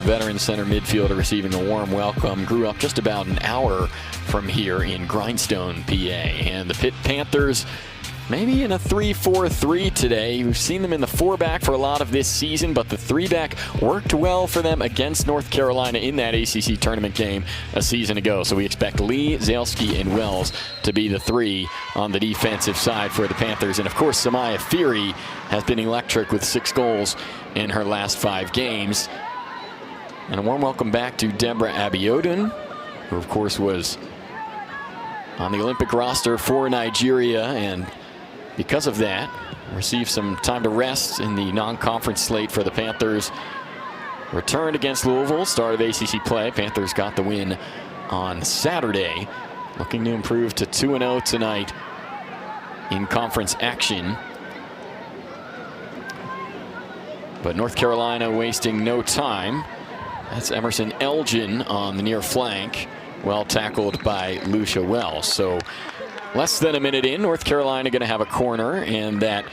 Veteran center midfielder receiving a warm welcome. Grew up just about an hour from here in Grindstone, PA. And the Pitt Panthers maybe in a 3-4-3 today. We've seen them in the 4-back for a lot of this season, but the 3-back worked well for them against North Carolina in that ACC tournament game a season ago. So we expect Lee, Zalesky, and Wells to be the 3 on the defensive side for the Panthers. And of course, Samaya Fury has been electric with 6 goals in her last 5 games. And a warm welcome back to Deborah Abiodun, who of course was on the Olympic roster for Nigeria, and because of that, received some time to rest in the non-conference slate for the Panthers. Returned against Louisville, start of ACC play. Panthers got the win on Saturday, looking to improve to 2-0 tonight in conference action. But North Carolina wasting no time. That's Emerson Elgin on the near flank, well tackled by Lucia Wells. So less than a minute in, North Carolina going to have a corner, and that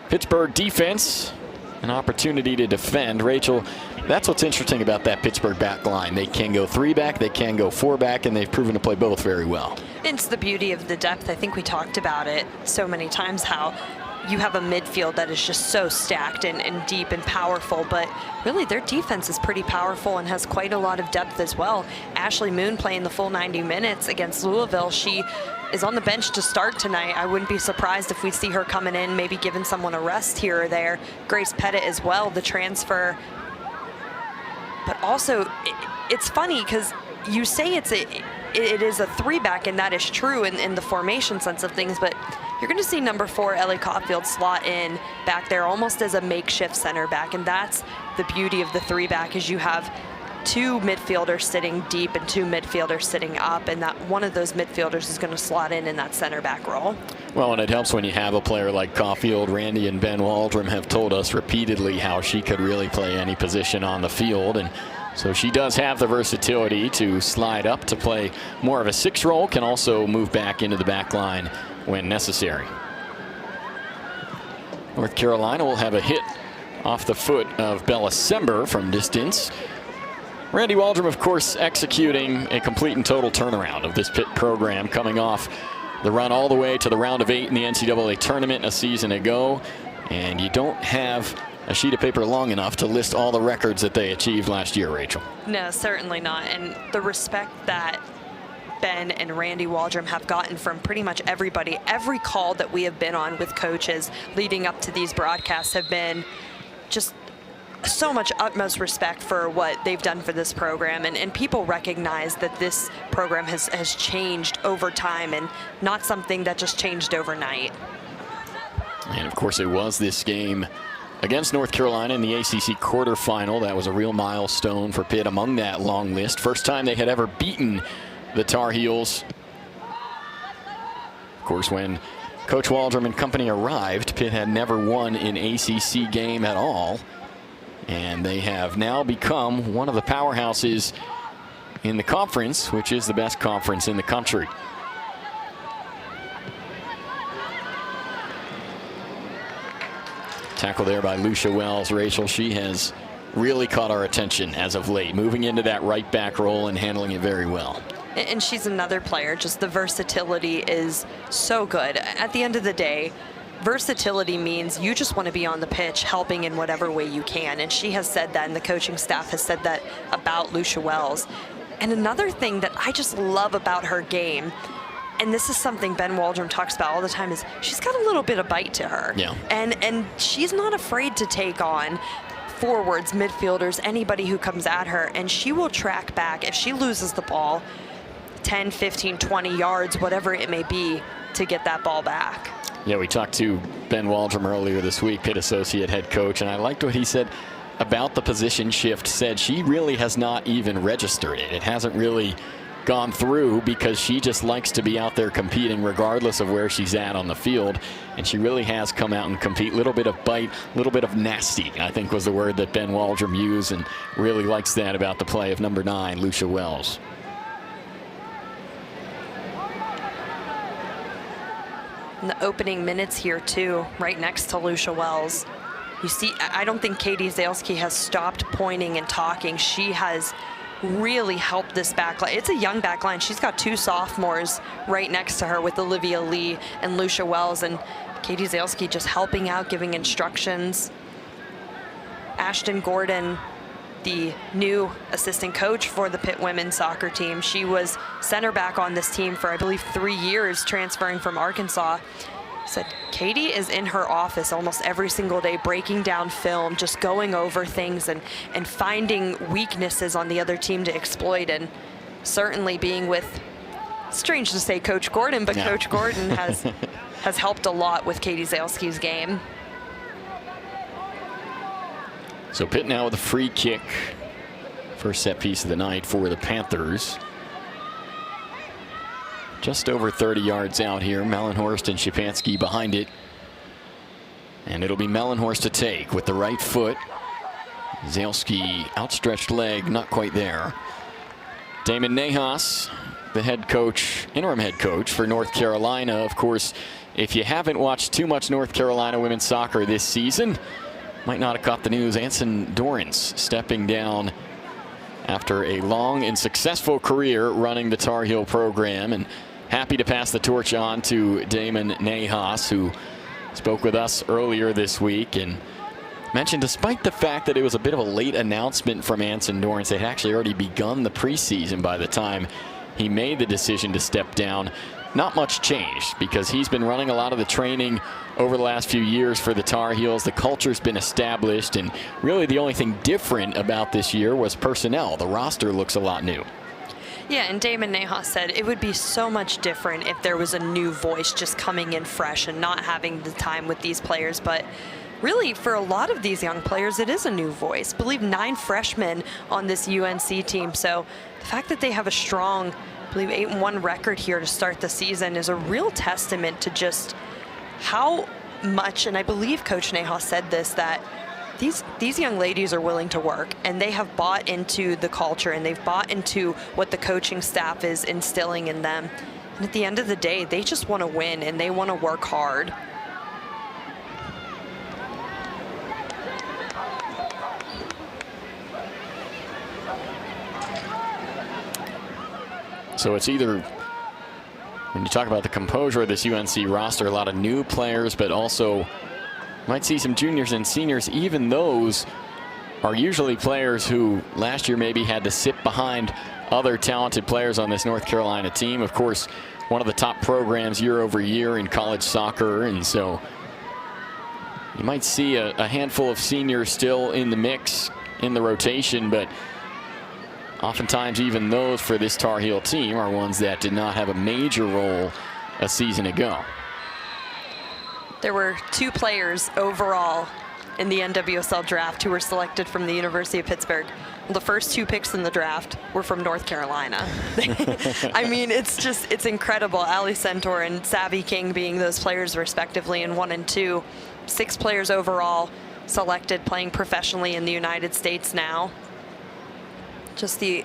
Pittsburgh defense an opportunity to defend. Rachel, that's what's interesting about that Pittsburgh back line. They can go 3-back, they can go 4-back, and they've proven to play both very well. It's the beauty of the depth. I think we talked about it so many times, how you have a midfield that is just so stacked and deep and powerful, but really their defense is pretty powerful and has quite a lot of depth as well. Ashley Moon playing the full 90 minutes against Louisville. She is on the bench to start tonight. I wouldn't be surprised if we see her coming in, maybe giving someone a rest here or there. Grace Pettit as well, the transfer. But also, it's funny because you say it is a 3-back, and that is true in the formation sense of things, but you're going to see number 4, Ellie Caulfield, slot in back there almost as a makeshift center back, and that's the beauty of the 3-back, is you have 2 midfielders sitting deep and 2 midfielders sitting up, and that one of those midfielders is going to slot in that center back role. Well, and it helps when you have a player like Caulfield. Randy and Ben Waldron have told us repeatedly how she could really play any position on the field, and so she does have the versatility to slide up to play more of a 6 role, can also move back into the back line when necessary. North Carolina will have a hit off the foot of Bella Sember from distance. Randy Waldron, of course, executing a complete and total turnaround of this Pitt program, coming off the run all the way to the round of 8 in the NCAA tournament a season ago. And you don't have a sheet of paper long enough to list all the records that they achieved last year, Rachel. No, certainly not. And the respect that Ben and Randy Waldron have gotten from pretty much everybody, every call that we have been on with coaches leading up to these broadcasts have been just so much utmost respect for what they've done for this program, and people recognize that this program has changed over time and not something that just changed overnight. And of course it was this game against North Carolina in the ACC quarterfinal that was a real milestone for Pitt among that long list. First time they had ever beaten the Tar Heels. Of course, when Coach Waldron and company arrived, Pitt had never won an ACC game at all. And they have now become one of the powerhouses in the conference, which is the best conference in the country. Tackle there by Lucia Wells. Rachel, she has really caught our attention as of late, moving into that right back role and handling it very well. And she's another player, just the versatility is so good. At the end of the day, versatility means you just want to be on the pitch helping in whatever way you can. And she has said that, and the coaching staff has said that about Lucia Wells. And another thing that I just love about her game, and this is something Ben Waldron talks about all the time, is she's got a little bit of bite to her. Yeah. And she's not afraid to take on forwards, midfielders, anybody who comes at her, and she will track back if she loses the ball 10, 15, 20 yards, whatever it may be, to get that ball back. Yeah, we talked to Ben Waldron earlier this week, Pitt associate head coach, and I liked what he said about the position shift. Said she really has not even registered it. It hasn't really gone through because she just likes to be out there competing regardless of where she's at on the field, and she really has come out and compete. Little bit of bite, little bit of nasty, I think was the word that Ben Waldron used, and really likes that about the play of number 9, Lucia Wells. In the opening minutes here too, right next to Lucia Wells. You see, I don't think Katie Zalesky has stopped pointing and talking. She has really helped this backline. It's a young backline. She's got 2 sophomores right next to her with Olivia Lee and Lucia Wells, and Katie Zalesky just helping out, giving instructions. Ashton Gordon, the new assistant coach for the Pitt women's soccer team. She was center back on this team for, I believe, 3 years, transferring from Arkansas. Said Katie is in her office almost every single day, breaking down film, just going over things and finding weaknesses on the other team to exploit. And certainly being with, strange to say Coach Gordon, but yeah. Coach Gordon has helped a lot with Katie Zalesky's game. So Pitt now with a free kick. First set piece of the night for the Panthers. Just over 30 yards out here. Mellenhorst and Shapansky behind it. And it'll be Mellenhorst to take with the right foot. Zalesky, outstretched leg, not quite there. Damon Nahas, the head coach, interim head coach for North Carolina. Of course, if you haven't watched too much North Carolina women's soccer this season, might not have caught the news. Anson Dorrance stepping down after a long and successful career running the Tar Heel program, and happy to pass the torch on to Damon Nahas, who spoke with us earlier this week and mentioned despite the fact that it was a bit of a late announcement from Anson Dorrance, they had actually already begun the preseason by the time he made the decision to step down. Not much changed because he's been running a lot of the training over the last few years for the Tar Heels. The culture's been established, and really the only thing different about this year was personnel. The roster looks a lot new. Yeah, and Damon Nahas said it would be so much different if there was a new voice just coming in fresh and not having the time with these players. But really, for a lot of these young players, it is a new voice. I believe 9 freshmen on this UNC team. So the fact that they have a strong, I believe, 8-1 record here to start the season is a real testament to just how much, and I believe Coach Nahas said this, that these young ladies are willing to work, and they have bought into the culture, and they've bought into what the coaching staff is instilling in them. And at the end of the day, they just want to win, and they want to work hard. So it's either, when you talk about the composure of this UNC roster, a lot of new players, but also might see some juniors and seniors. Even those are usually players who last year maybe had to sit behind other talented players on this North Carolina team. Of course, one of the top programs year over year in college soccer, and so you might see a handful of seniors still in the mix in the rotation, but oftentimes even those for this Tar Heel team are ones that did not have a major role a season ago. There were 2 players overall in the NWSL draft who were selected from the University of Pittsburgh. Well, the first 2 picks in the draft were from North Carolina. I mean, it's incredible. Allie Centaur and Savvy King being those players respectively in 1 and 2. 6 players overall selected playing professionally in the United States now. Just the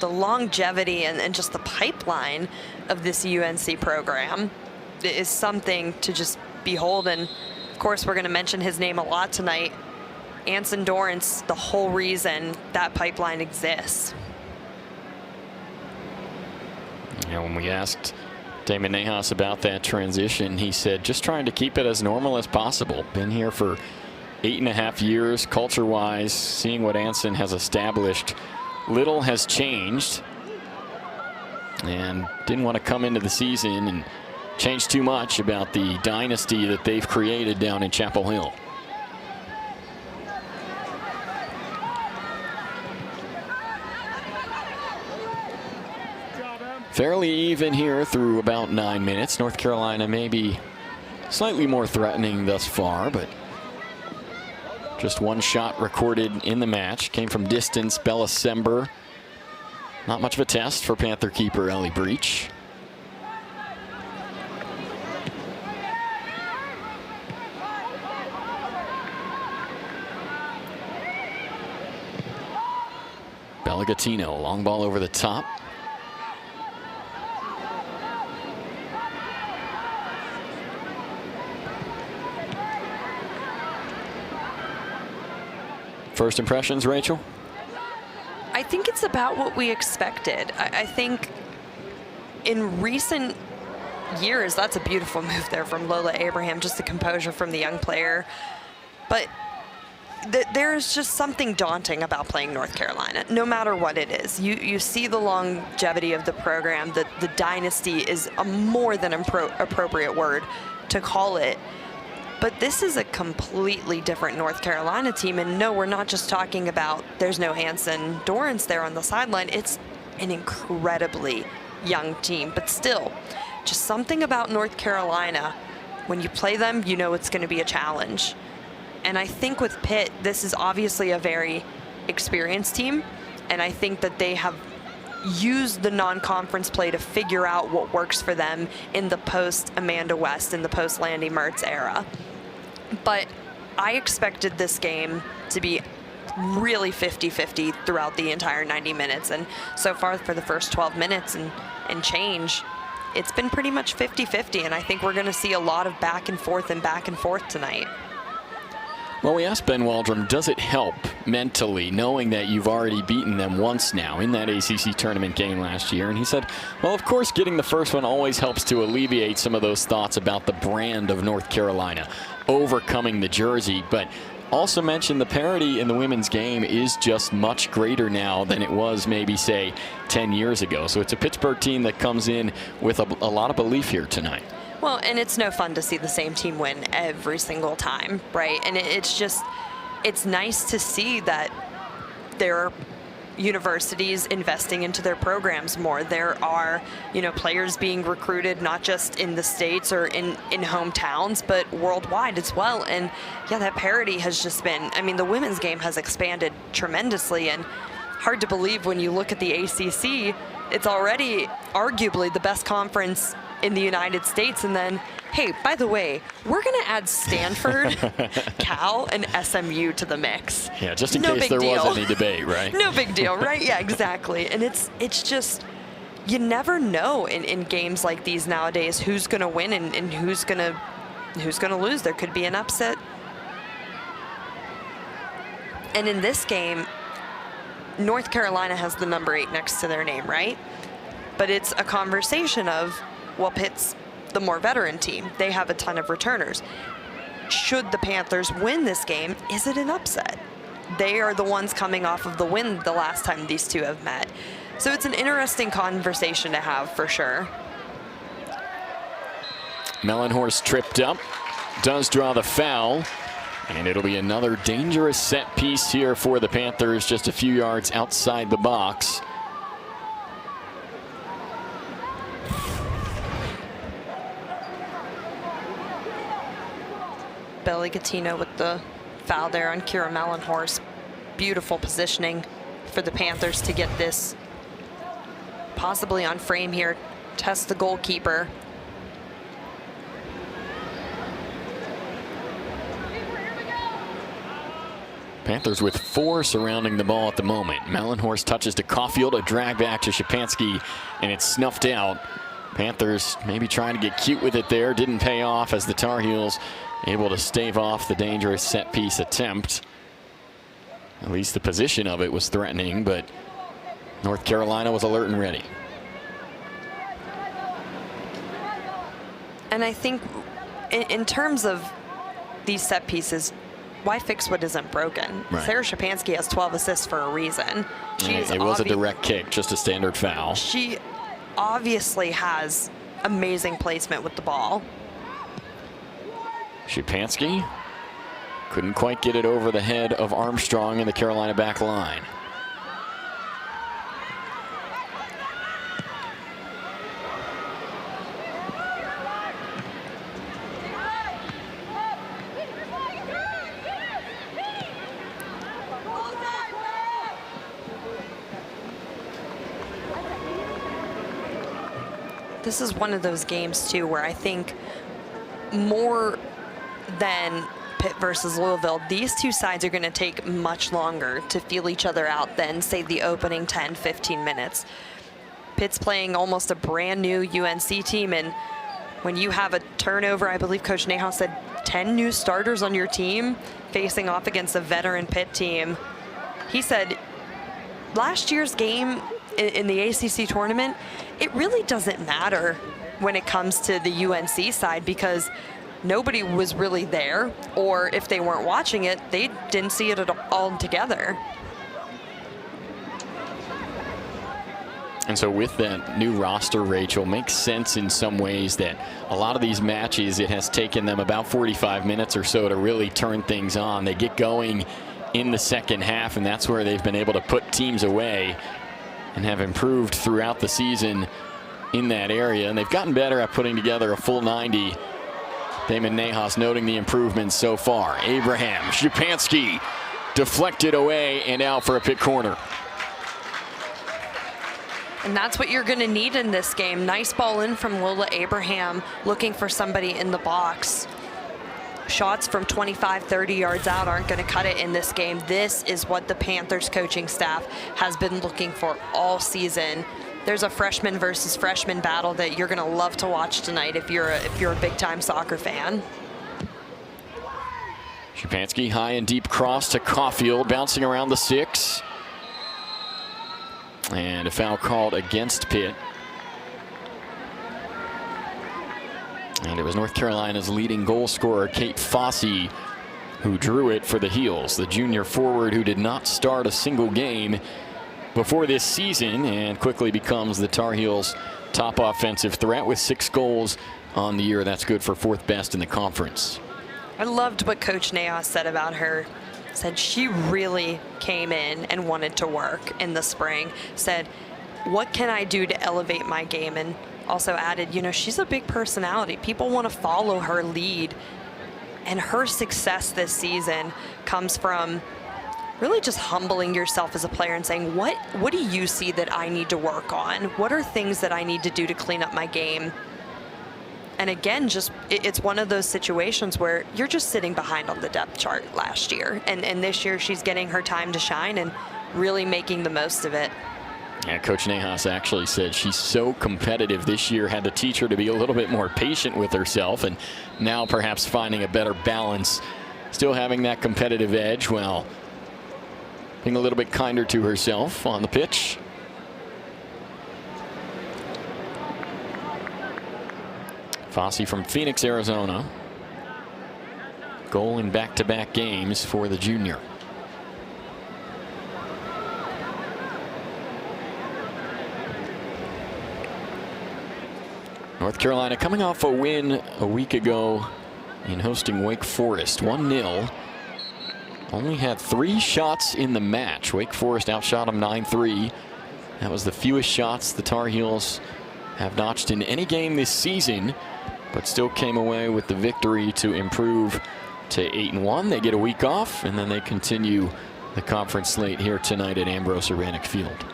longevity and just the pipeline of this UNC program is something to just behold. And of course, we're going to mention his name a lot tonight. Anson Dorrance, the whole reason that pipeline exists. Yeah, when we asked Damon Nahas about that transition, he said just trying to keep it as normal as possible. Been here for 8.5 years, culture-wise, seeing what Anson has established. Little has changed, and didn't want to come into the season and change too much about the dynasty that they've created down in Chapel Hill. Fairly even here through about 9 minutes. North Carolina maybe slightly more threatening thus far, but just 1 shot recorded in the match. Came from distance. Bella Sember. Not much of a test for Panther keeper Ellie Breach. Bella Gattino, long ball over the top. First impressions, Rachel? I think it's about what we expected. I think in recent years, that's a beautiful move there from Lola Abraham, just the composure from the young player. But there's just something daunting about playing North Carolina, no matter what it is. You see the longevity of the program, the dynasty is a more than appropriate word to call it. But this is a completely different North Carolina team. And no, we're not just talking about there's no Hanson Dorrance there on the sideline. It's an incredibly young team. But still, just something about North Carolina, when you play them, you know it's going to be a challenge. And I think with Pitt, this is obviously a very experienced team. And I think that they have used the non-conference play to figure out what works for them in the post-Amanda West, in the post-Landy Mertz era. But I expected this game to be really 50-50 throughout the entire 90 minutes. And so far for the first 12 minutes and change, it's been pretty much 50-50. And I think we're going to see a lot of back and forth tonight. Well, we asked Ben Waldrum, does it help mentally knowing that you've already beaten them once now in that ACC tournament game last year? And he said, well, of course, getting the first one always helps to alleviate some of those thoughts about the brand of North Carolina, overcoming the jersey. But also mentioned the parity in the women's game is just much greater now than it was maybe, say, 10 years ago. So it's a Pittsburgh team that comes in with a lot of belief here tonight. Well, and it's no fun to see the same team win every single time, right? And it's nice to see that there are universities investing into their programs more. There are, players being recruited not just in the States or in hometowns, but worldwide as well. And yeah, that parity has just been, the women's game has expanded tremendously, and hard to believe when you look at the ACC, it's already arguably the best conference in the United States. And then, hey, by the way, we're going to add Stanford, Cal, and SMU to the mix. Yeah, just in case there was any debate, right? No big deal, right? Yeah, exactly. And it's just, you never know in games like these nowadays who's going to win and who's going to lose. There could be an upset. And in this game, North Carolina has the number 8 next to their name, right? But it's a conversation of, well, Pitt's the more veteran team. They have a ton of returners. Should the Panthers win this game, is it an upset? They are the ones coming off of the win the last time these two have met. So it's an interesting conversation to have for sure. Mellenhorst tripped up, does draw the foul, and it'll be another dangerous set piece here for the Panthers, just a few yards outside the box. Belly Gatino with the foul there on Kira Mellenhorst. Beautiful positioning for the Panthers to get this possibly on frame here. Test the goalkeeper. Panthers with 4 surrounding the ball at the moment. Mellenhorst touches to Caulfield, a drag back to Szczepanski, and it's snuffed out. Panthers maybe trying to get cute with it there. Didn't pay off as the Tar Heels able to stave off the dangerous set piece attempt. At least the position of it was threatening, but North Carolina was alert and ready. And I think in terms of these set pieces, why fix what isn't broken? Right. Sarah Szczepanski has 12 assists for a reason. It was a direct kick, just a standard foul. She obviously has amazing placement with the ball. Szczepanski couldn't quite get it over the head of Armstrong in the Carolina back line. This is one of those games too where I think more than Pitt versus Louisville, these two sides are going to take much longer to feel each other out than, say, the opening 10-15 minutes. Pitt's playing almost a brand new UNC team, and when you have a turnover, I believe Coach Nahal said 10 new starters on your team facing off against a veteran Pitt team. He said last year's game in the ACC tournament, it really doesn't matter when it comes to the UNC side because nobody was really there, or if they weren't watching it, they didn't see it at all together. And so with that new roster, Rachel, makes sense in some ways that a lot of these matches, it has taken them about 45 minutes or so to really turn things on. They get going in the second half, and that's where they've been able to put teams away and have improved throughout the season in that area. And they've gotten better at putting together a full 90. Damon Nahas noting the improvements so far. Abraham, Szczepanski deflected away and out for a Pitt corner. And that's what you're going to need in this game. Nice ball in from Lola Abraham, looking for somebody in the box. Shots from 25, 30 yards out aren't going to cut it in this game. This is what the Panthers coaching staff has been looking for all season. There's a freshman versus freshman battle that you're going to love to watch tonight if you're a big-time soccer fan. Szczepanski, high and deep cross to Caulfield, bouncing around the 6. And a foul called against Pitt. And it was North Carolina's leading goal scorer, Kate Fossey, who drew it for the Heels. The junior forward who did not start a single game before this season and quickly becomes the Tar Heels' top offensive threat with 6 goals on the year. That's good for 4th best in the conference. I loved what Coach Nahas said about her. Said she really came in and wanted to work in the spring. Said, what can I do to elevate my game? And also added, you know, she's a big personality. People want to follow her lead. And her success this season comes from really just humbling yourself as a player and saying, what do you see that I need to work on? What are things that I need to do to clean up my game? And again, just it's one of those situations where you're just sitting behind on the depth chart last year. And this year she's getting her time to shine and really making the most of it. Yeah, Coach Nahas actually said she's so competitive this year, had to teach her to be a little bit more patient with herself, and now perhaps finding a better balance, still having that competitive edge, while being a little bit kinder to herself on the pitch. Fossey from Phoenix, Arizona. Goal in back-to-back games for the junior. North Carolina coming off a win a week ago in hosting Wake Forest, 1-0. Only had 3 shots in the match. Wake Forest outshot them 9-3. That was the fewest shots the Tar Heels have notched in any game this season, but still came away with the victory to improve to 8-1. They get a week off, and then they continue the conference slate here tonight at Ambrose Uranic Field.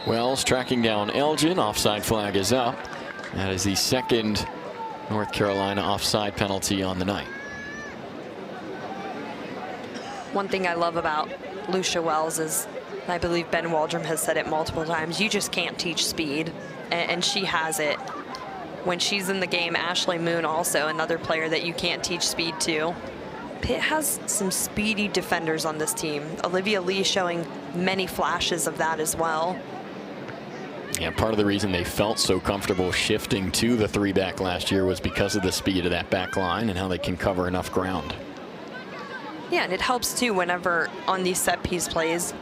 Wells tracking down Elgin. Offside flag is up. That is the second North Carolina offside penalty on the night. One thing I love about Lucia Wells is, I believe Ben Waldrum has said it multiple times, you just can't teach speed, and she has it. When she's in the game, Ashley Moon also another player that you can't teach speed to. Pitt has some speedy defenders on this team. Olivia Lee showing many flashes of that as well. Yeah, part of the reason they felt so comfortable shifting to the 3-back last year was because of the speed of that back line and how they can cover enough ground. Yeah, and it helps too whenever on these set piece plays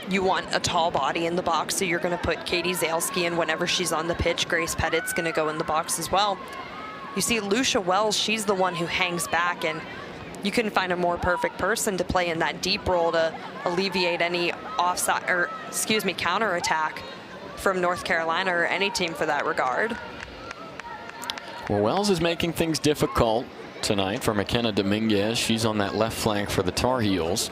you want a tall body in the box, so you're going to put Katie Zalski in whenever she's on the pitch. Grace Pettit's going to go in the box as well. You see Lucia Wells, she's the one who hangs back, and you couldn't find a more perfect person to play in that deep role to alleviate any offside, or excuse me, counterattack from North Carolina or any team for that regard. Well, Wells is making things difficult tonight for McKenna Dominguez. She's on that left flank for the Tar Heels.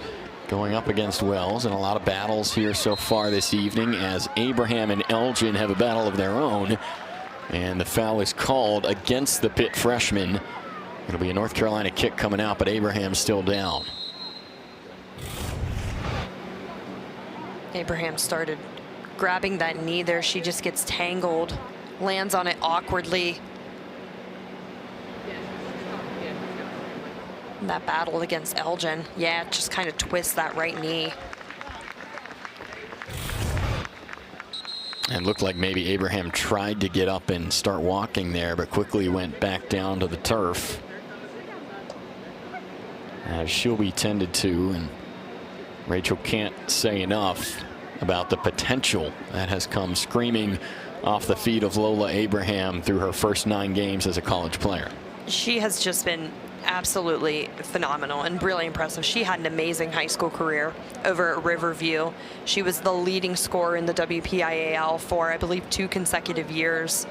going up against Wells, and a lot of battles here so far this evening as Abraham and Elgin have a battle of their own. And the foul is called against the Pitt freshman. It'll be a North Carolina kick coming out, but Abraham's still down. Abraham started grabbing that knee there. She just gets tangled, lands on it awkwardly. And that battle against Elgin, yeah, just kind of twists that right knee. And looked like maybe Abraham tried to get up and start walking there, but quickly went back down to the turf. As she'll be tended to, and Rachel can't say enough about the potential that has come screaming off the feet of Lola Abraham through her first 9 games as a college player. She has just been absolutely phenomenal and really impressive. She had an amazing high school career over at Riverview. She was the leading scorer in the WPIAL for, I believe, 2 consecutive years.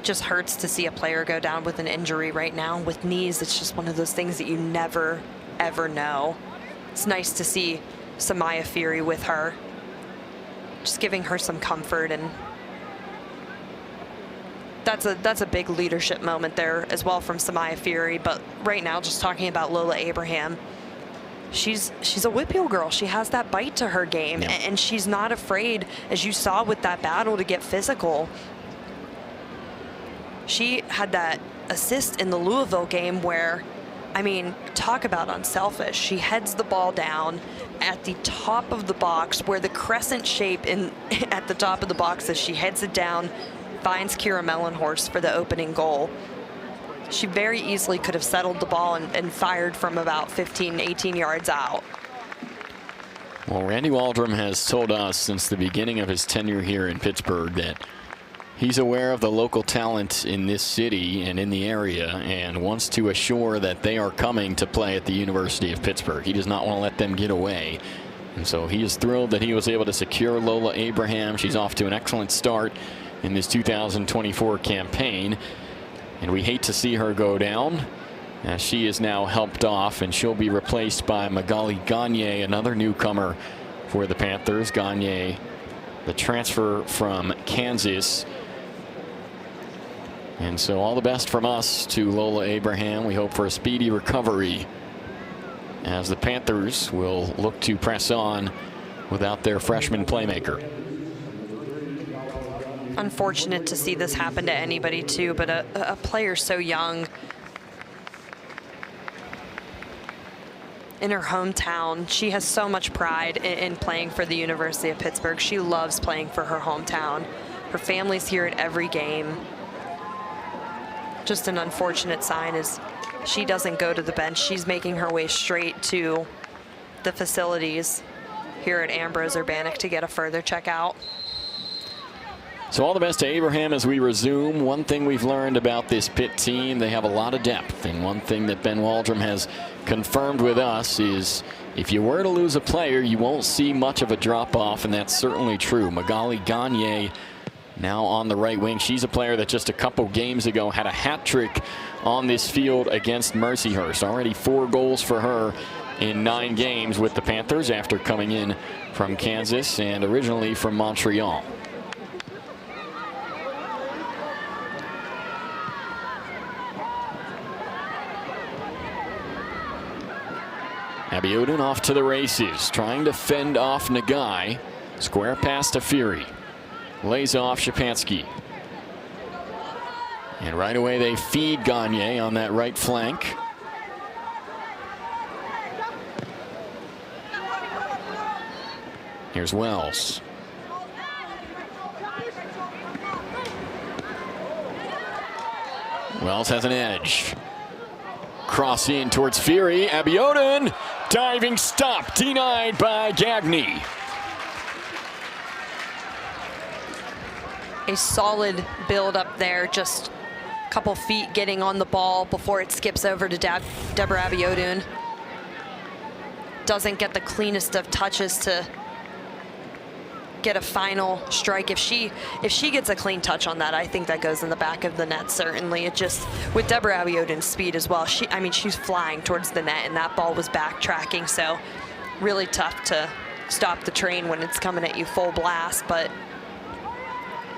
Just hurts to see a player go down with an injury right now. With knees, it's just one of those things that you never, ever know. It's nice to see Samaya Fury with her, just giving her some comfort, and that's a big leadership moment there as well from Samaya Fury. But right now, just talking about Lola Abraham, she's a Whitfield girl. She has that bite to her game, yeah. And she's not afraid, as you saw with that battle, to get physical. She had that assist in the Louisville game where, I mean, talk about unselfish. She heads the ball down at the top of the box, where the crescent shape at the top of the box, as she heads it down, finds Kira Mellenhorst for the opening goal. She very easily could have settled the ball and fired from about 15, 18 yards out. Well, Randy Waldrum has told us since the beginning of his tenure here in Pittsburgh that he's aware of the local talent in this city and in the area, and wants to assure that they are coming to play at the University of Pittsburgh. He does not want to let them get away. And so he is thrilled that he was able to secure Lola Abraham. She's off to an excellent start in this 2024 campaign, and we hate to see her go down, as she is now helped off, and she'll be replaced by Magali Gagne, another newcomer for the Panthers. Gagne, the transfer from Kansas. And so all the best from us to Lola Abraham. We hope for a speedy recovery, as the Panthers will look to press on without their freshman playmaker. Unfortunate to see this happen to anybody too, but a player so young in her hometown. She has so much pride in playing for the University of Pittsburgh. She loves playing for her hometown. Her family's here at every game. Just an unfortunate sign is she doesn't go to the bench. She's making her way straight to the facilities here at Ambrose Urbanic to get a further check out. So all the best to Abraham as we resume. One thing we've learned about this Pitt team, they have a lot of depth. And one thing that Ben Waldrum has confirmed with us is if you were to lose a player, you won't see much of a drop-off, and that's certainly true. Magali Gagne now on the right wing. She's a player that just a couple games ago had a hat trick on this field against Mercyhurst. Already 4 goals for her in 9 games with the Panthers after coming in from Kansas and originally from Montreal. Abiodun off to the races, trying to fend off Nagai. Square pass to Fury. Lays off Shapansky. And right away they feed Gagne on that right flank. Here's Wells. Wells has an edge. Cross in towards Fury. Abiodun. Diving stop denied by Gagne. A solid build up there, just a couple feet getting on the ball before it skips over to Deborah Abiodun. Doesn't get the cleanest of touches to get a final strike. If she gets a clean touch on that, I think that goes in the back of the net, certainly. It just, with Deborah Abiodun's speed as well, she's flying towards the net, and that ball was backtracking. So really tough to stop the train when it's coming at you full blast. But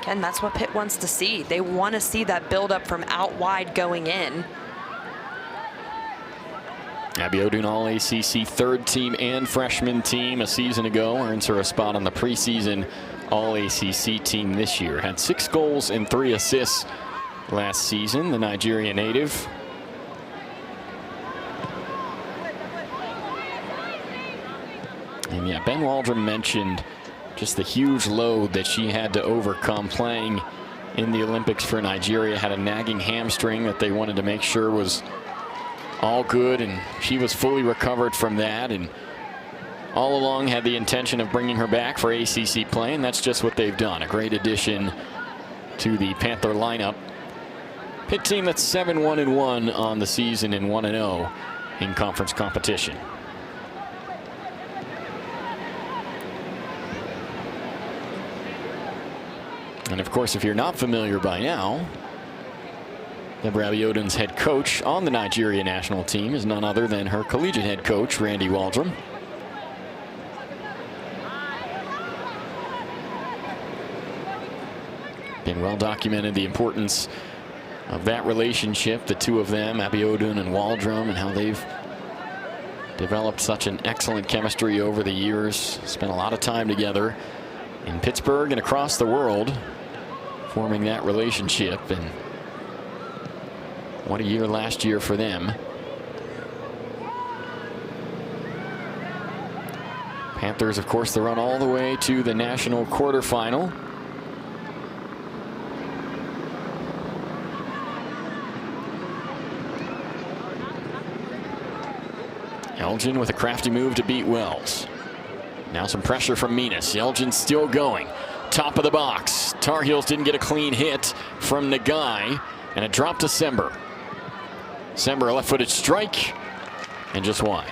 again, that's what Pitt wants to see. They want to see that build-up from out wide going in. Abiodun All-ACC third team and freshman team a season ago. Earns her a spot on the preseason All-ACC team this year. Had 6 goals and 3 assists last season, the Nigerian native. And yeah, Ben Waldron mentioned just the huge load that she had to overcome playing in the Olympics for Nigeria. Had a nagging hamstring that they wanted to make sure was all good, and she was fully recovered from that, and all along had the intention of bringing her back for ACC play, and that's just what they've done. A great addition to the Panther lineup. Pitt team that's 7-1-1 on the season and 1-0 in conference competition. And of course, if you're not familiar by now, Deborah Abiodun's head coach on the Nigeria national team is none other than her collegiate head coach, Randy Waldron. Been well documented the importance of that relationship, the two of them, Abiodun and Waldron, and how they've developed such an excellent chemistry over the years. Spent a lot of time together in Pittsburgh and across the world, forming that relationship. And what a year last year for them. Panthers, of course, they run all the way to the national quarterfinal. Elgin with a crafty move to beat Wells. Now some pressure from Minas. Elgin still going. Top of the box. Tar Heels didn't get a clean hit from Nagai, and a drop to Sember. Sember, a left-footed strike, and just wide.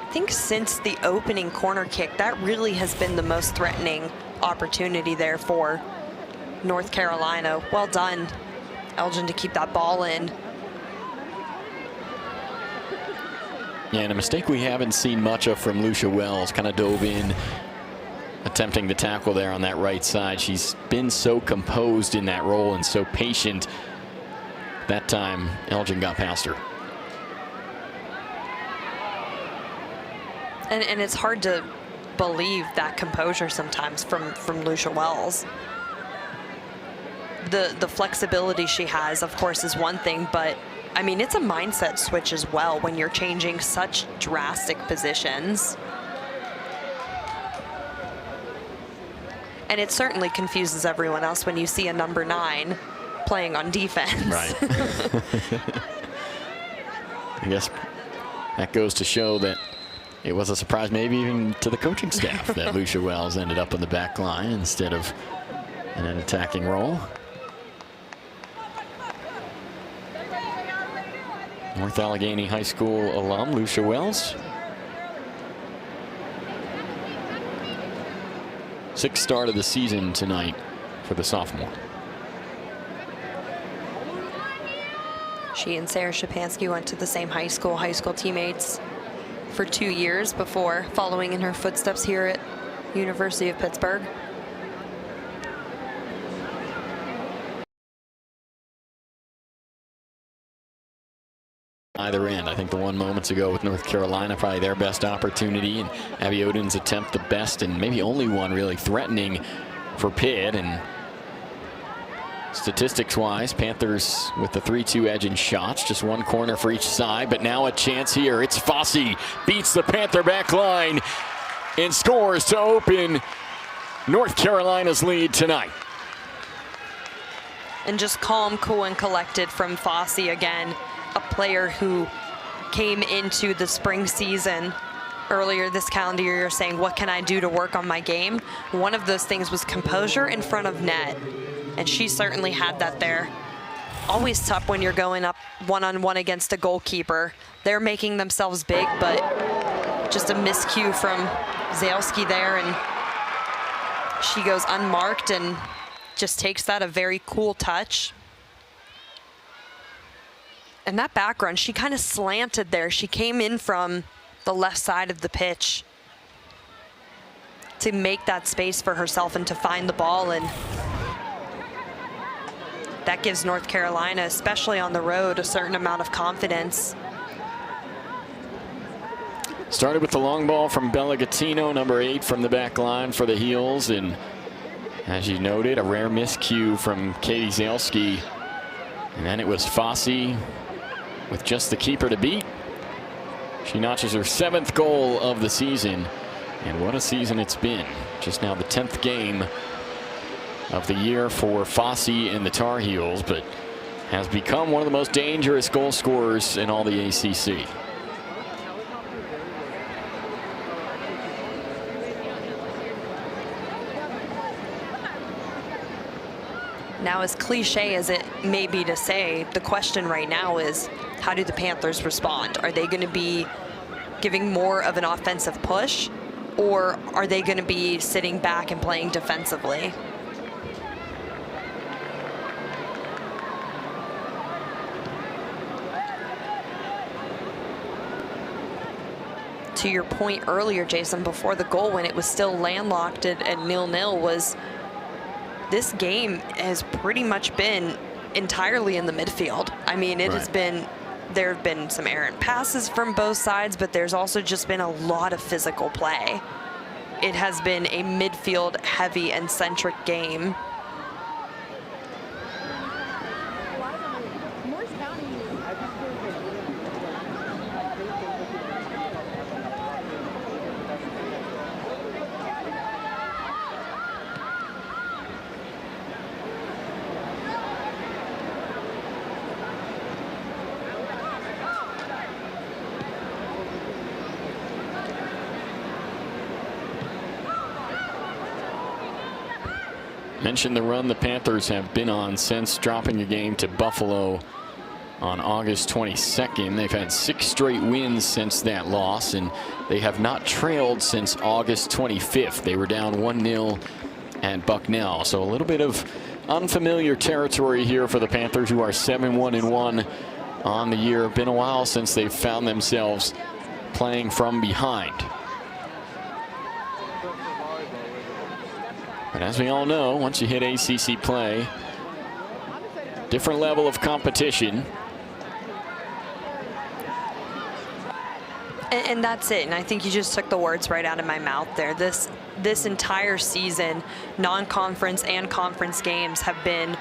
I think since the opening corner kick, that really has been the most threatening opportunity there for North Carolina. Well done, Elgin, to keep that ball in. Yeah, and a mistake we haven't seen much of from Lucia Wells. Kind of dove in, attempting the tackle there on that right side. She's been so composed in that role and so patient. That time, Elgin got past her. And it's hard to believe that composure sometimes from Lucia Wells. The flexibility she has, of course, is one thing, but I mean, it's a mindset switch as well when you're changing such drastic positions. And it certainly confuses everyone else when you see a number 9 playing on defense. Right. I guess that goes to show that it was a surprise, maybe even to the coaching staff, that Lucia Wells ended up in the back line instead of in an attacking role. North Allegheny High School alum Lucia Wells. 6th start of the season tonight for the sophomore. She and Sarah Shapansky went to the same high school teammates for 2 years before following in her footsteps here at University of Pittsburgh. Either end. I think the one moments ago with North Carolina, probably their best opportunity, and Abiodun's attempt the best and maybe only one really threatening for Pitt. And statistics-wise, Panthers with the 3-2 edge in shots, just one corner for each side, but now a chance here. It's Fossey, beats the Panther back line and scores to open North Carolina's lead tonight. And just calm, cool, and collected from Fossey again. A player who came into the spring season earlier this calendar year saying, what can I do to work on my game? One of those things was composure in front of net, and she certainly had that there. Always tough when you're going up one-on-one against a goalkeeper. They're making themselves big, but just a miscue from Zalski there, and she goes unmarked and just takes that, a very cool touch. And that back run, she kind of slanted there. She came in from the left side of the pitch to make that space for herself and to find the ball. And that gives North Carolina, especially on the road, a certain amount of confidence. Started with the long ball from Bella Gattino, number 8 from the back line for the Heels. And as you noted, a rare miscue from Katie Zalski. And then it was Fossey with just the keeper to beat. She notches her 7th goal of the season. And what a season it's been. Just now the 10th game of the year for Fossey and the Tar Heels, but has become one of the most dangerous goal scorers in all the ACC. Now, as cliche as it may be to say, the question right now is, how do the Panthers respond? Are they going to be giving more of an offensive push, or are they going to be sitting back and playing defensively? To your point earlier, Jason, before the goal, when it was still landlocked at 0-0, was this game has pretty much been entirely in the midfield. I mean, it has been, there have been some errant passes from both sides, but there's also just been a lot of physical play. It has been a midfield heavy and centric game. Mentioned the run the Panthers have been on since dropping a game to Buffalo on August 22nd. They've had 6 straight wins since that loss, and they have not trailed since August 25th. They were down 1-0 at Bucknell. So a little bit of unfamiliar territory here for the Panthers, who are 7-1-1 on the year. Been a while since they've found themselves playing from behind. But as we all know, once you hit ACC play, different level of competition. And that's it. And I think you just took the words right out of my mouth there. This entire season, non-conference and conference games have been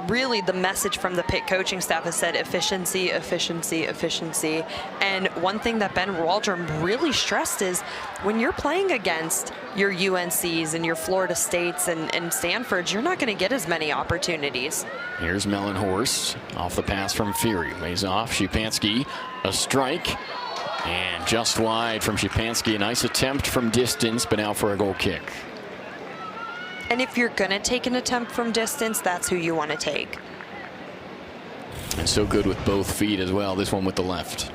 really the message from the Pitt coaching staff has said efficiency, efficiency, efficiency. And one thing that Ben Waldron really stressed is when you're playing against your UNCs and your Florida States and Stanfords, you're not going to get as many opportunities. Here's Mellenhorst off the pass from Fury. Lays off Szypanski. A strike. And just wide from Szypanski. A nice attempt from distance, but out for a goal kick. And if you're going to take an attempt from distance, that's who you want to take. And so good with both feet as well. This one with the left.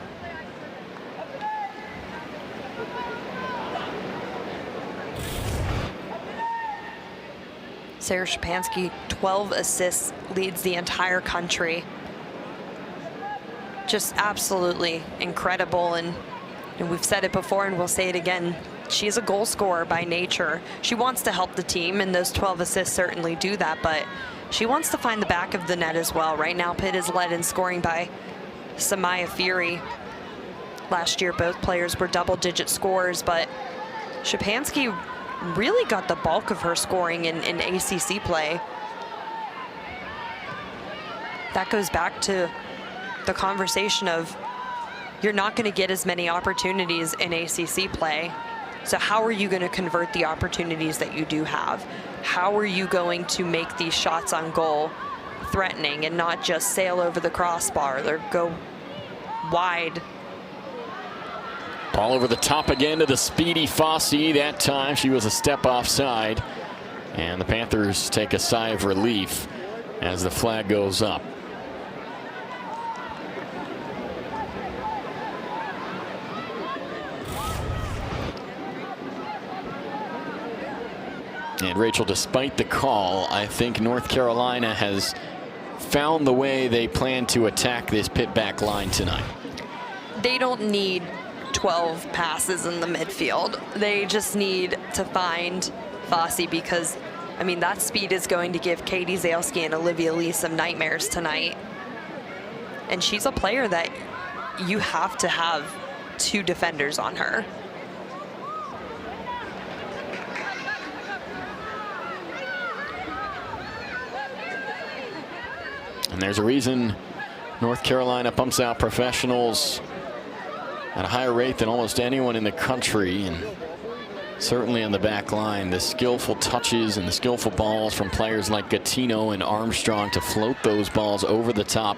Sarah Szypanski, 12 assists, leads the entire country. Just absolutely incredible. And we've said it before and we'll say it again. She's a goal scorer by nature. She wants to help the team, and those 12 assists certainly do that, but she wants to find the back of the net as well. Right now, Pitt is led in scoring by Samaya Fury. Last year, both players were double-digit scorers, but Szypanski really got the bulk of her scoring in ACC play. That goes back to the conversation of you're not going to get as many opportunities in ACC play. So how are you going to convert the opportunities that you do have? How are you going to make these shots on goal threatening and not just sail over the crossbar or go wide? Ball over the top again to the speedy Fossey. That time she was a step offside. And the Panthers take a sigh of relief as the flag goes up. And Rachel, despite the call, I think North Carolina has found the way they plan to attack this Pitt back line tonight? They don't need 12 passes in the midfield. They just need to find Fossey, because, I mean, that speed is going to give Katie Zalesky and Olivia Lee some nightmares tonight. And she's a player that you have to have 2 defenders on her. And there's a reason North Carolina pumps out professionals at a higher rate than almost anyone in the country, and certainly on the back line, the skillful touches and the skillful balls from players like Gattino and Armstrong to float those balls over the top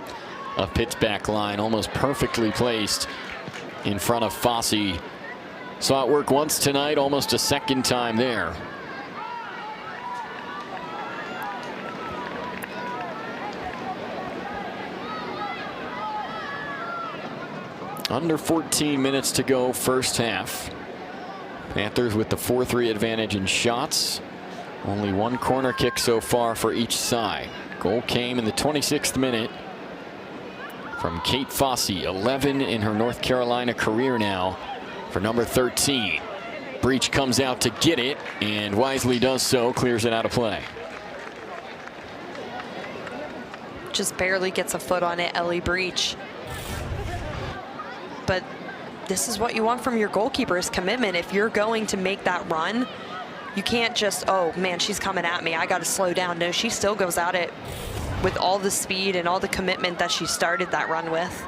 of Pitt's back line, almost perfectly placed in front of Fossey. Saw it work once tonight, almost a second time there. Under 14 minutes to go, first half. Panthers with the 4-3 advantage in shots. Only 1 corner kick so far for each side. Goal came in the 26th minute from Kate Fossey, 11 in her North Carolina career now for number 13. Breach comes out to get it, and wisely does so, clears it out of play. Just barely gets a foot on it, Ellie Breach. But this is what you want from your goalkeeper, is commitment. If you're going to make that run, you can't just, oh man, she's coming at me, I got to slow down. No, she still goes at it with all the speed and all the commitment that she started that run with.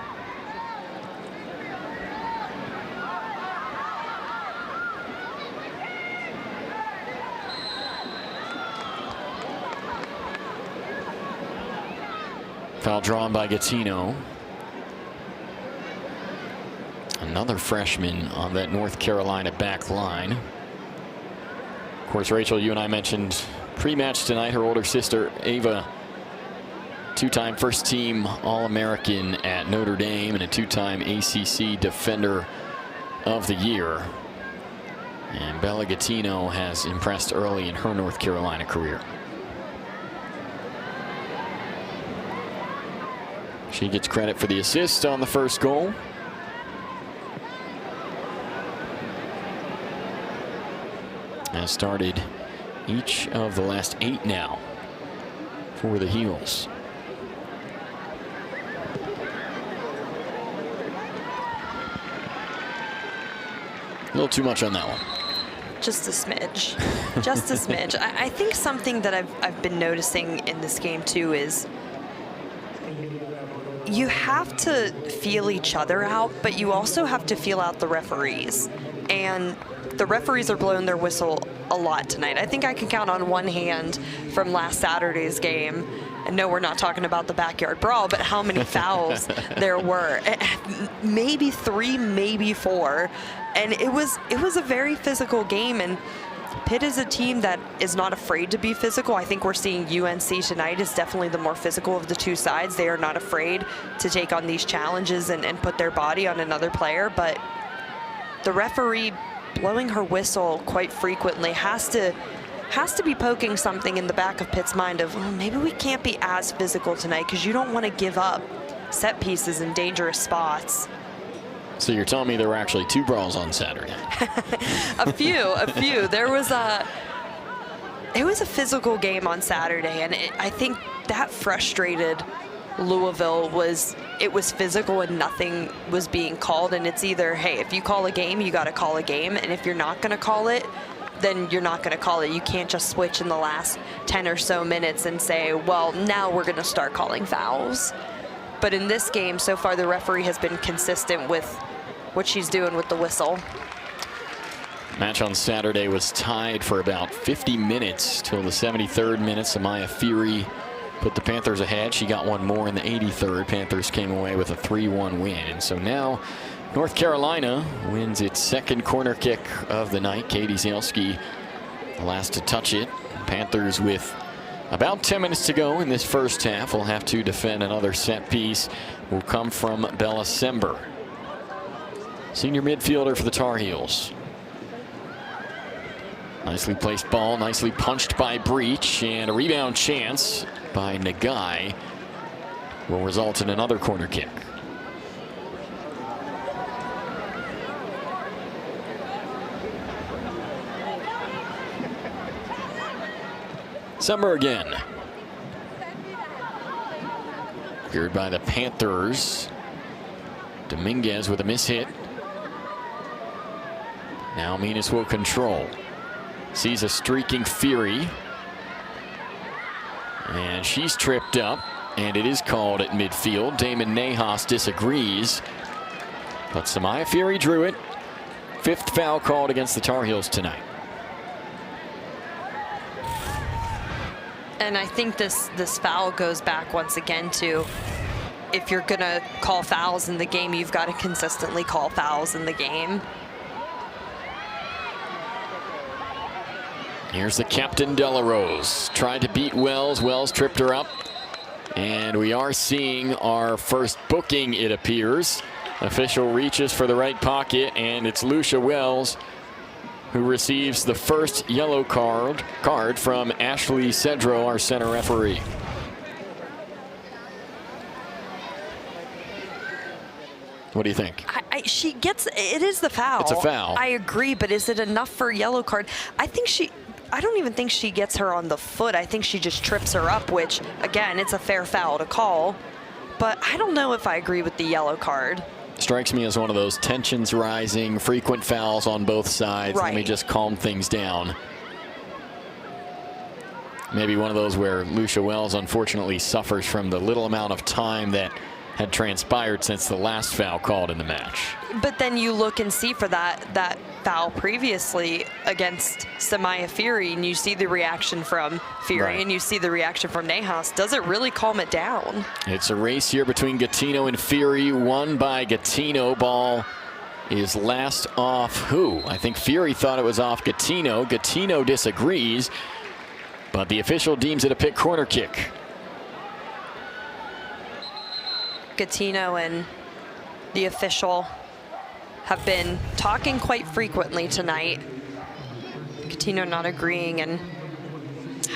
Foul drawn by Gattino. Another freshman on that North Carolina back line. Of course, Rachel, you and I mentioned pre-match tonight, her older sister Ava, 2-time first team All-American at Notre Dame and a 2-time ACC Defender of the Year. And Bella Gattino has impressed early in her North Carolina career. She gets credit for the assist on the first goal. Has started each of the last 8 now for the Heels. A little too much on that one. Just a smidge. Just a smidge. I think something that I've been noticing in this game too is you have to feel each other out, but you also have to feel out the referees. And the referees are blowing their whistle a lot tonight. I think I can count on one hand from last Saturday's game. And no, we're not talking about the backyard brawl, but how many fouls there were. Maybe 3, maybe 4. And it was a very physical game. And Pitt is a team that is not afraid to be physical. I think we're seeing UNC tonight is definitely the more physical of the 2 sides. They are not afraid to take on these challenges and put their body on another player. But the referee blowing her whistle quite frequently has to be poking something in the back of Pitt's mind of, well, maybe we can't be as physical tonight, because you don't want to give up set pieces in dangerous spots. So you're telling me there were actually 2 brawls on Saturday? a few. There was it was a physical game on Saturday, and I think that frustrated Louisville. It was physical and nothing was being called. And it's either, hey, if you call a game, you got to call a game, and if you're not going to call it, then you're not going to call it. You can't just switch in the last 10 or so minutes and say, well, now we're going to start calling fouls. But in this game so far, the referee has been consistent with what she's doing with the whistle. Match on Saturday was tied for about 50 minutes till the 73rd minute. Samaya Fury put the Panthers ahead. She got one more in the 83rd. Panthers came away with a 3-1 win. And so now North Carolina wins its 2nd corner kick of the night. Katie Zalesky, the last to touch it. Panthers with about 10 minutes to go in this first half will have to defend another set piece. Will come from Bella Sember, senior midfielder for the Tar Heels. Nicely placed ball, nicely punched by Breach, and a rebound chance by Nagai. will result in another corner kick. Summer again. Cleared by the Panthers. Dominguez with a mishit. Now Minas will control. Sees a streaking Fury. And she's tripped up. And it is called at midfield. Damon Nahas disagrees. But Samaya Fury drew it. 5th foul called against the Tar Heels tonight. And I think this foul goes back once again to, if you're going to call fouls in the game, you've got to consistently call fouls in the game. Here's the captain, Delarose. Tried to beat Wells. Wells tripped her up. And we are seeing our first booking, it appears. Official reaches for the right pocket, and it's Lucia Wells who receives the first yellow card from Ashley Cedro, our center referee. What do you think? She gets, it is the foul. It's a foul. I agree, but is it enough for a yellow card? I don't even think she gets her on the foot. I think she just trips her up, which, again, it's a fair foul to call. But I don't know if I agree with the yellow card. Strikes me as one of those tensions rising, frequent fouls on both sides. Right. Let me just calm things down. Maybe one of those where Lucia Wells unfortunately suffers from the little amount of time that had transpired since the last foul called in the match. But then you look and see for that foul previously against Samaya Fury, and you see the reaction from Fury, right, and you see the reaction from Nahas. Does it really calm it down? It's a race here between Gattino and Fury, won by Gattino. Ball is last off who? I think Fury thought it was off Gattino. Gattino disagrees, but the official deems it a Pitt corner kick. Gattino and the official have been talking quite frequently tonight. Gattino not agreeing, and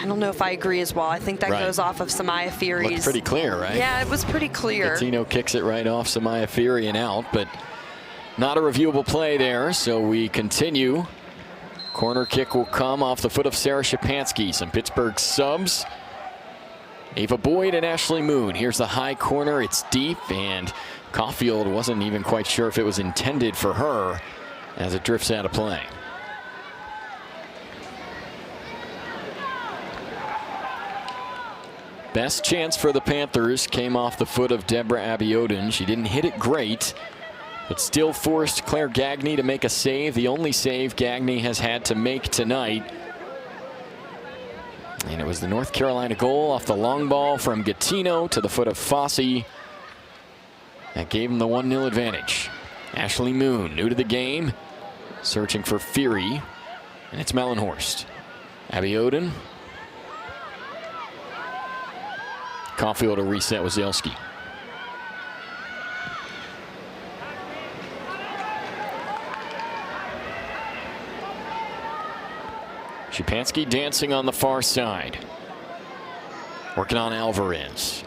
I don't know if I agree as well. I think that goes off of Samaya Fury's. Looked pretty clear, right? Yeah, it was pretty clear. Gattino kicks it right off Samaya Fury and out, but not a reviewable play there, so we continue. Corner kick will come off the foot of Sarah Shapansky. Some Pittsburgh subs. Ava Boyd and Ashley Moon. Here's the high corner. It's deep, and Caulfield wasn't even quite sure if it was intended for her as it drifts out of play. Best chance for the Panthers came off the foot of Deborah Abiodun. She didn't hit it great, but still forced Claire Gagne to make a save, the only save Gagne has had to make tonight. And it was the North Carolina goal off the long ball from Gattino to the foot of Fossey. That gave him the 1-0 advantage. Ashley Moon, new to the game, searching for Fury, and it's Mellenhorst. Abiodun. Caulfield to reset with Zelski. Shapansky dancing on the far side. Working on Alvarez.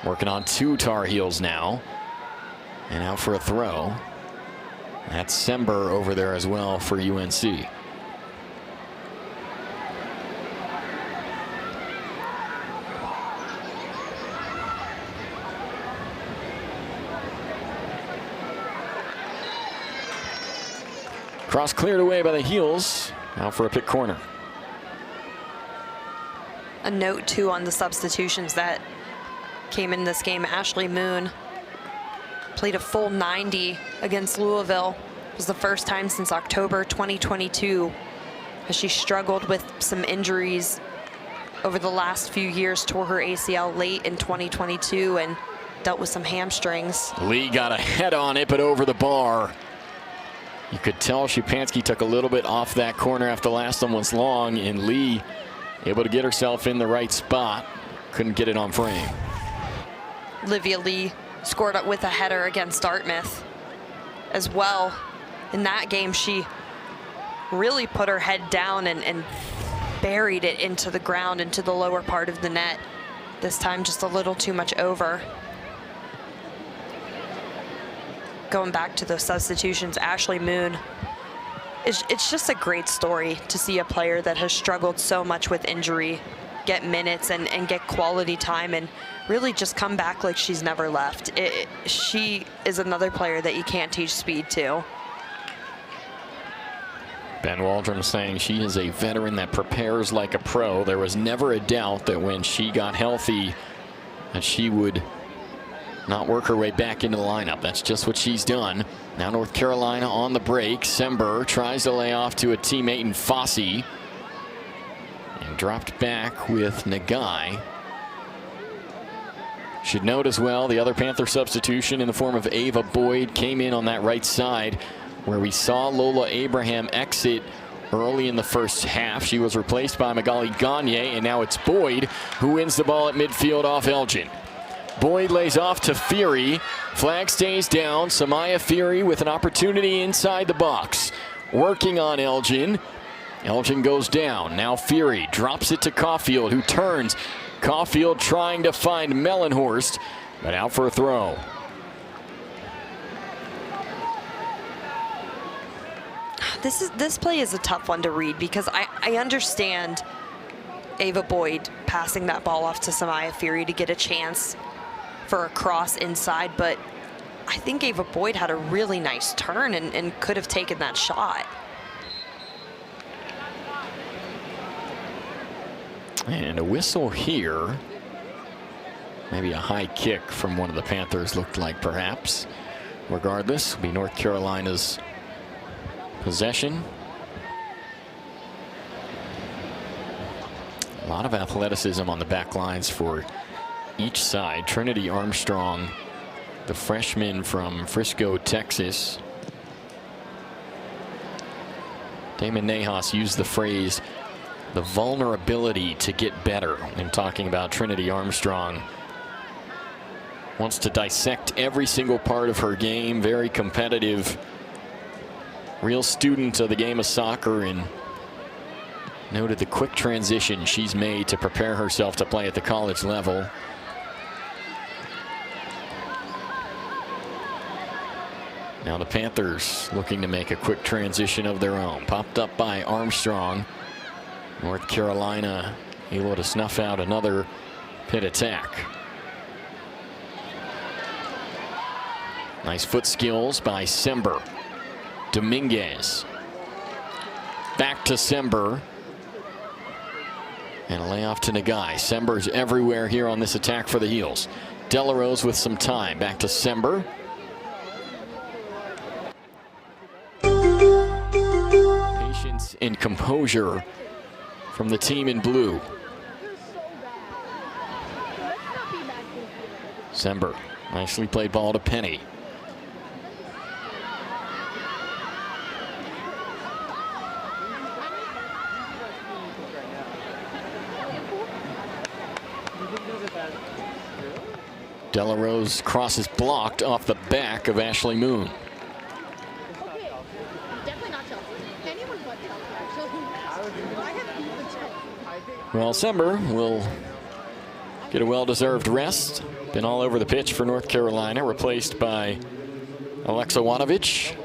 Working on 2 Tar Heels now. And out for a throw. That's Sember over there as well for UNC. Cross cleared away by the Heels. Out for a Pitt corner. A note too on the substitutions that came in this game. Ashley Moon played a full 90 against Louisville. It was the first time since October 2022, as she struggled with some injuries over the last few years. Tore her ACL late in 2022 and dealt with some hamstrings. Lee got a head on it, but over the bar. You could tell Shapansky took a little bit off that corner after the last one was long, and Lee able to get herself in the right spot. Couldn't get it on frame. Olivia Lee scored up with a header against Dartmouth as well. In that game, she really put her head down and buried it into the ground, into the lower part of the net. This time just a little too much over. Going back to those substitutions, Ashley Moon, it's just a great story to see a player that has struggled so much with injury get minutes and get quality time and really just come back like she's never left. She is another player that you can't teach speed to. Ben Waldron saying she is a veteran that prepares like a pro. There was never a doubt that when she got healthy that she would not work her way back into the lineup. That's just what she's done. Now North Carolina on the break. Sember tries to lay off to a teammate in Fossey and dropped back with Nagai. Should note as well the other Panther substitution in the form of Ava Boyd came in on that right side where we saw Lola Abraham exit early in the first half. She was replaced by Magali Gagne, and now it's Boyd who wins the ball at midfield off Elgin. Boyd lays off to Fury. Flag stays down. Samaya Fury with an opportunity inside the box. Working on Elgin. Elgin goes down. Now Fury drops it to Caulfield, who turns. Caulfield trying to find Mellenhorst, but out for a throw. This play is a tough one to read because I understand Ava Boyd passing that ball off to Samaya Fury to get a chance for a cross inside, but I think Ava Boyd had a really nice turn and could have taken that shot. And a whistle here. Maybe a high kick from one of the Panthers looked like, perhaps. Regardless, it'll be North Carolina's possession. A lot of athleticism on the back lines for each side. Trinity Armstrong, the freshman from Frisco, Texas. Damon Nahas used the phrase, the vulnerability to get better, in talking about Trinity Armstrong. Wants to dissect every single part of her game. Very competitive. Real student of the game of soccer, and noted the quick transition she's made to prepare herself to play at the college level. Now the Panthers looking to make a quick transition of their own. Popped up by Armstrong. North Carolina able to snuff out another Pitt attack. Nice foot skills by Sember. Dominguez. Back to Sember. And a layoff to Nagai. Sember's everywhere here on this attack for the Heels. Delarose with some time. Back to Sember. Patience and composure from the team in blue. Sember. Nicely played ball to Penny. Delarose crosses blocked off the back of Ashley Moon. Well, Sember will get a well-deserved rest. Been all over the pitch for North Carolina, replaced by Alexa Wanovich.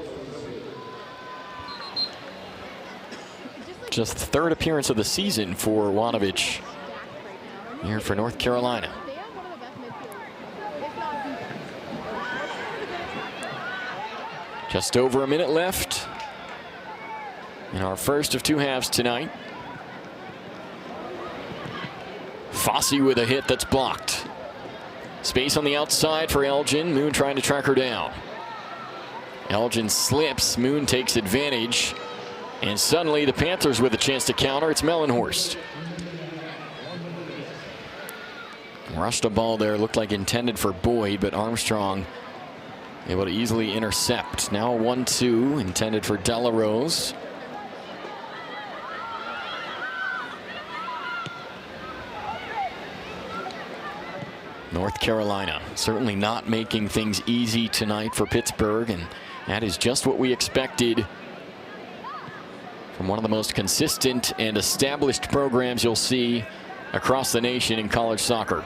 Just the third appearance of the season for Wanovich here for North Carolina. Just over a minute left in our first of two halves tonight. Fossey with a hit that's blocked. Space on the outside for Elgin. Moon trying to track her down. Elgin slips. Moon takes advantage. And suddenly the Panthers with a chance to counter. It's Mellenhorst. Rushed a ball there. Looked like intended for Boyd, but Armstrong able to easily intercept. Now a 1-2 intended for Delarose. North Carolina certainly not making things easy tonight for Pittsburgh, and that is just what we expected from one of the most consistent and established programs you'll see across the nation in college soccer.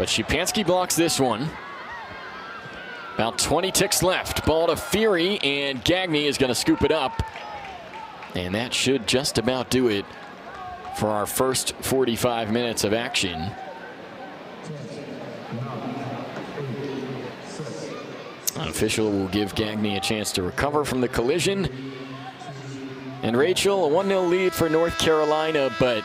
But Szypanski blocks this one. About 20 ticks left. Ball to Fury, and Gagne is going to scoop it up. And that should just about do it for our first 45 minutes of action. An official will give Gagne a chance to recover from the collision. And Rachel, a 1-0 lead for North Carolina, but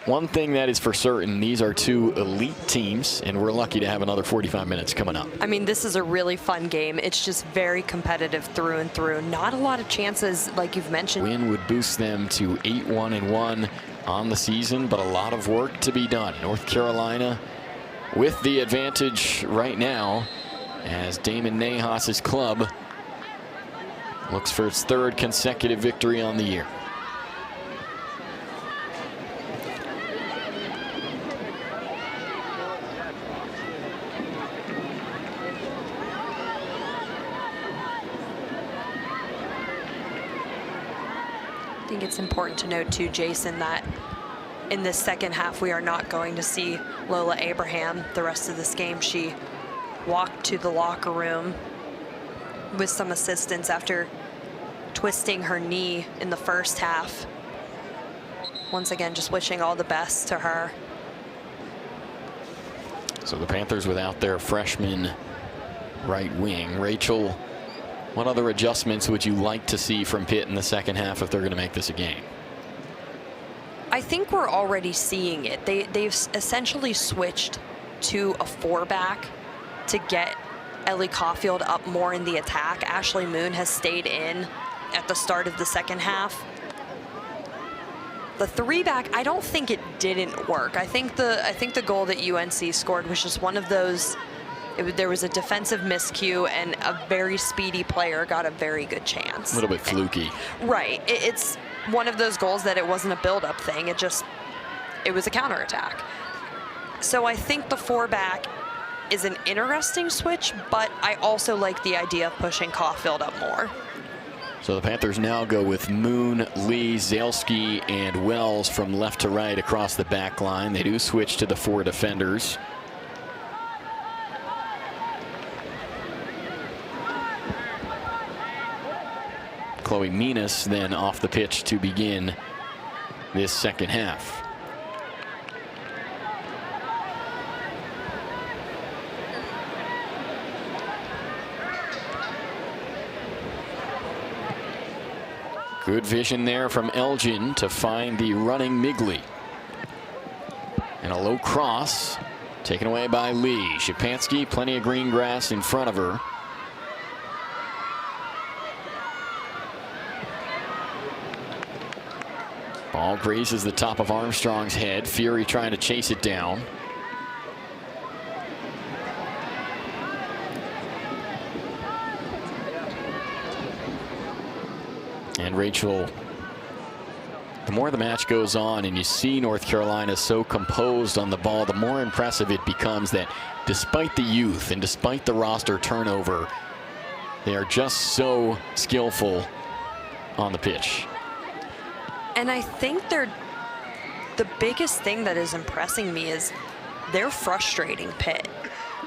one thing that is for certain, these are two elite teams, and we're lucky to have another 45 minutes coming up. I mean, this is a really fun game. It's just very competitive through and through. Not a lot of chances, like you've mentioned. Win would boost them to 8-1-1 on the season, but a lot of work to be done. North Carolina with the advantage right now as Damon Nahas's club looks for its third consecutive victory on the year. I think it's important to note too, Jason, that in this second half we are not going to see Lola Abraham the rest of this game. She walked to the locker room with some assistance after twisting her knee in the first half. Once again, just wishing all the best to her. So the Panthers without their freshman right wing. Rachel, what other adjustments would you like to see from Pitt in the second half if they're going to make this a game? I think we're already seeing it. They've essentially switched to a 4-back to get Ellie Caulfield up more in the attack. Ashley Moon has stayed in at the start of the second half. The 3-back, I don't think it didn't work. I think the goal that UNC scored was just one of those. There was a defensive miscue, and a very speedy player got a very good chance. A little bit fluky. Right. It's one of those goals that it wasn't a build-up thing. It was a counterattack. So I think the 4-back is an interesting switch, but I also like the idea of pushing Caulfield up more. So the Panthers now go with Moon, Lee, Zalski, and Wells from left to right across the back line. They do switch to the 4 defenders. Chloe Minas then off the pitch to begin this second half. Good vision there from Elgin to find the running Migley. And a low cross taken away by Lee. Szypanski, plenty of green grass in front of her. Ball grazes the top of Armstrong's head. Fury trying to chase it down. And Rachel, the more the match goes on and you see North Carolina so composed on the ball, the more impressive it becomes that despite the youth and despite the roster turnover, they are just so skillful on the pitch. And I think the biggest thing that is impressing me is they're frustrating Pitt.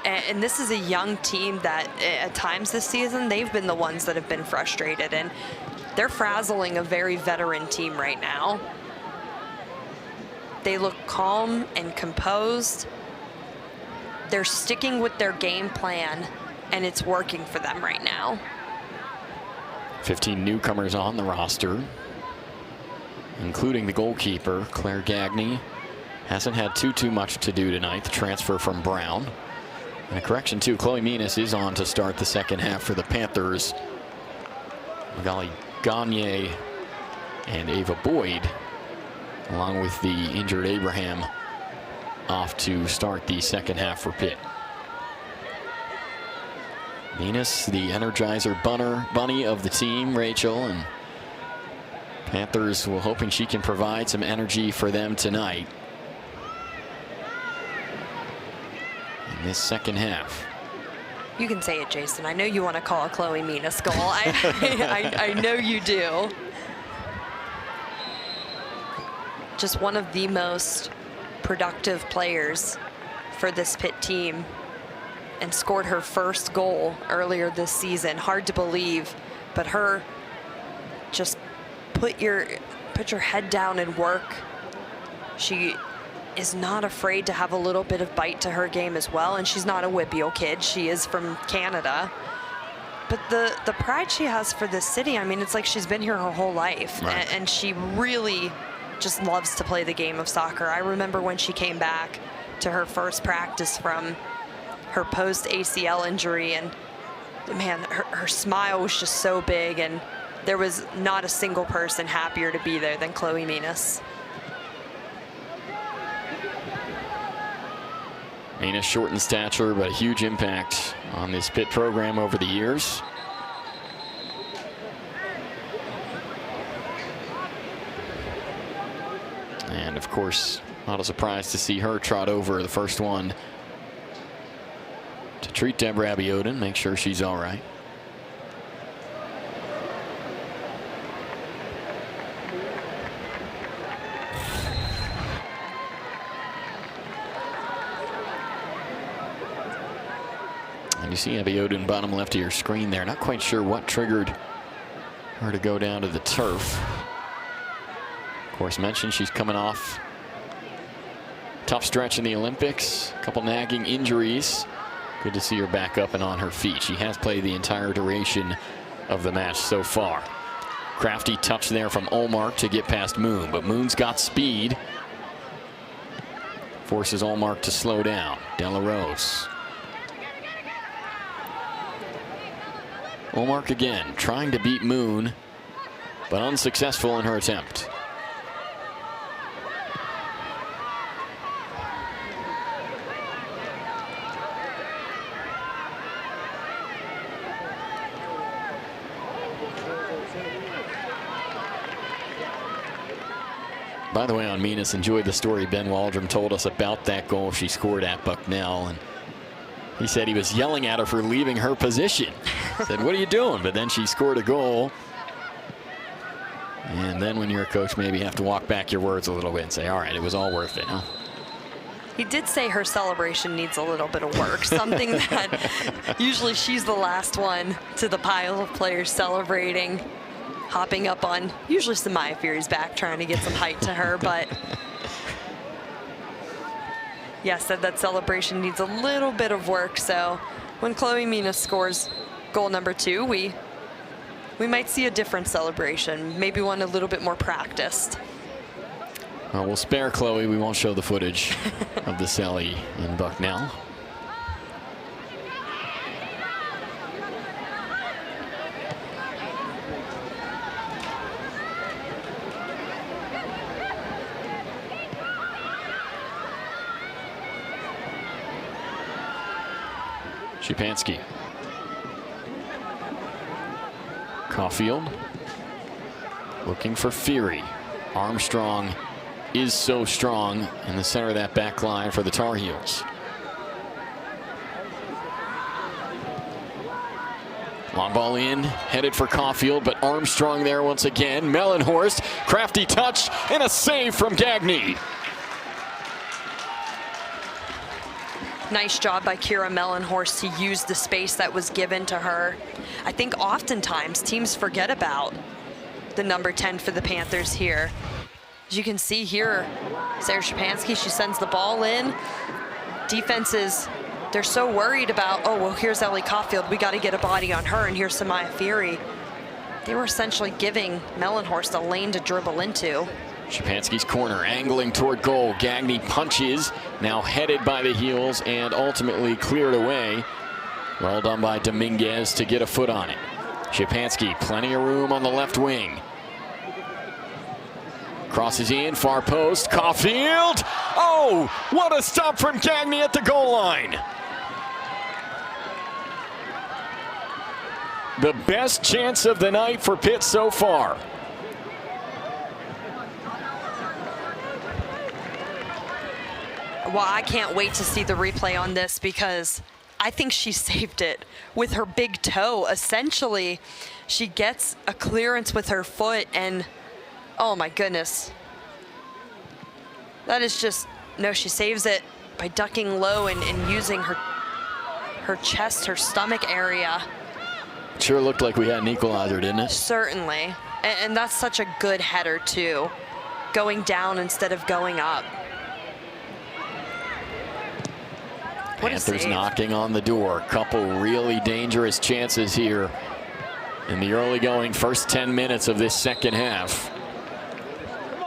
And this is a young team that at times this season, they've been the ones that have been frustrated. And they're frazzling a very veteran team right now. They look calm and composed. They're sticking with their game plan, and it's working for them right now. 15 newcomers on the roster, including the goalkeeper, Claire Gagne. Hasn't had too much to do tonight, the transfer from Brown. And a correction too, Chloe Minas is on to start the second half for the Panthers. Magali Gagne and Ava Boyd, along with the injured Abraham, off to start the second half for Pitt. Minas, the Energizer bunny of the team, Rachel, and Panthers will hoping she can provide some energy for them tonight in this second half. You can say it, Jason. I know you want to call a Chloe Minas goal. I know you do. Just one of the most productive players for this Pitt team and scored her first goal earlier this season. Hard to believe, but her just put your head down and work. She is not afraid to have a little bit of bite to her game as well, and she's not a Whitfield kid. She is from Canada. But the pride she has for this city, I mean, it's like she's been here her whole life. Right. And she really just loves to play the game of soccer. I remember when she came back to her first practice from her post-ACL injury, and man, her smile was just so big, and there was not a single person happier to be there than Chloe Minas. Minas short in stature, but a huge impact on this Pitt program over the years. And of course, not a surprise to see her trot over the first one to treat Deborah Abiodun, make sure she's all right. And you see Abiodun bottom left of your screen there. Not quite sure what triggered her to go down to the turf. Of course, mentioned she's coming off tough stretch in the Olympics, a couple nagging injuries. Good to see her back up and on her feet. She has played the entire duration of the match so far. Crafty touch there from Olmark to get past Moon, but Moon's got speed. Forces Olmark to slow down. Dela Rose. Olmark again, trying to beat Moon, but unsuccessful in her attempt. By the way, on Minas, enjoyed the story Ben Waldron told us about that goal she scored at Bucknell. And he said he was yelling at her for leaving her position. Said, what are you doing? But then she scored a goal. And then when you're a coach, maybe you have to walk back your words a little bit and say, all right, it was all worth it, huh? He did say her celebration needs a little bit of work, something that usually she's the last one to the pile of players celebrating, hopping up on usually Samaya Fury's back, trying to get some height to her, but yeah, said that celebration needs a little bit of work. So when Chloe Minas scores goal number 2, we might see a different celebration, maybe one a little bit more practiced. Well, we'll spare Chloe. We won't show the footage of the celly in Bucknell. Szypanski. Caulfield looking for Fury. Armstrong is so strong in the center of that back line for the Tar Heels. Long ball in, headed for Caulfield, but Armstrong there once again. Mellenhorst, crafty touch, and a save from Gagné. Nice job by Kira Mellenhorst to use the space that was given to her. I think oftentimes teams forget about the number 10 for the Panthers here. As you can see here, Sarah Szypanski, she sends the ball in. Defenses, they're so worried about, oh, well, here's Ellie Caulfield. We got to get a body on her, and here's Samaya Fury. They were essentially giving Mellenhorst a lane to dribble into. Szypanski's corner, angling toward goal. Gagné punches, now headed by the heels and ultimately cleared away. Well done by Dominguez to get a foot on it. Szypanski, plenty of room on the left wing. Crosses in, far post, Caulfield. Oh, what a stop from Gagné at the goal line. The best chance of the night for Pitt so far. Well, I can't wait to see the replay on this because I think she saved it with her big toe. Essentially, she gets a clearance with her foot and oh my goodness. That is just, no, she saves it by ducking low and using her chest, her stomach area. Sure looked like we had an equalizer, didn't it? Certainly. And that's such a good header, too. Going down instead of going up. Panthers knocking on the door. Couple really dangerous chances here in the early going first 10 minutes of this second half.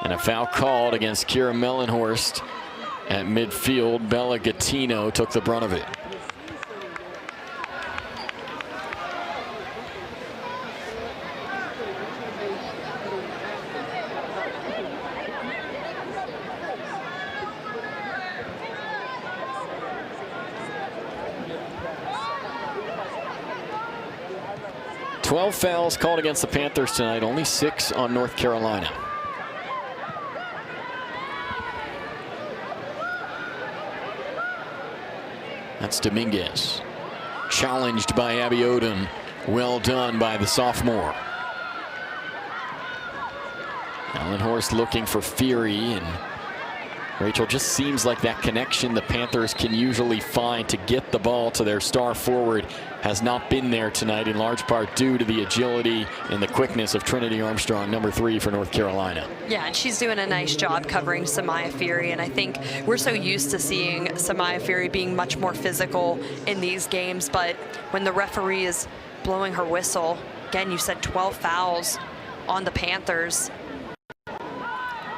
And a foul called against Kira Mellenhorst at midfield. Bella Gattino took the brunt of it. Twelve fouls called against the Panthers tonight, only 6 on North Carolina. That's Dominguez. Challenged by Abiodun. Well done by the sophomore. Mellenhorst looking for Fury, and Rachel, just seems like that connection the Panthers can usually find to get the ball to their star forward has not been there tonight, in large part due to the agility and the quickness of Trinity Armstrong, number 3 for North Carolina. Yeah, and she's doing a nice job covering Samaya Fury, and I think we're so used to seeing Samaya Fury being much more physical in these games, but when the referee is blowing her whistle, again, you said 12 fouls on the Panthers.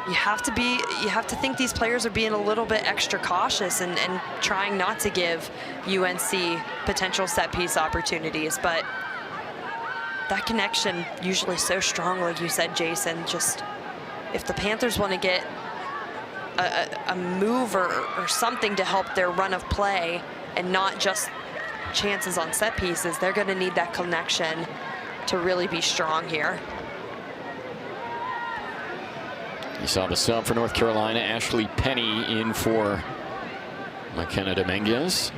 You have to think these players are being a little bit extra cautious and trying not to give UNC potential set piece opportunities. But that connection usually so strong, like you said, Jason. Just if the Panthers want to get a move or something to help their run of play and not just chances on set pieces, they're going to need that connection to really be strong here. You saw the sub for North Carolina, Ashley Penny in for McKenna Dominguez.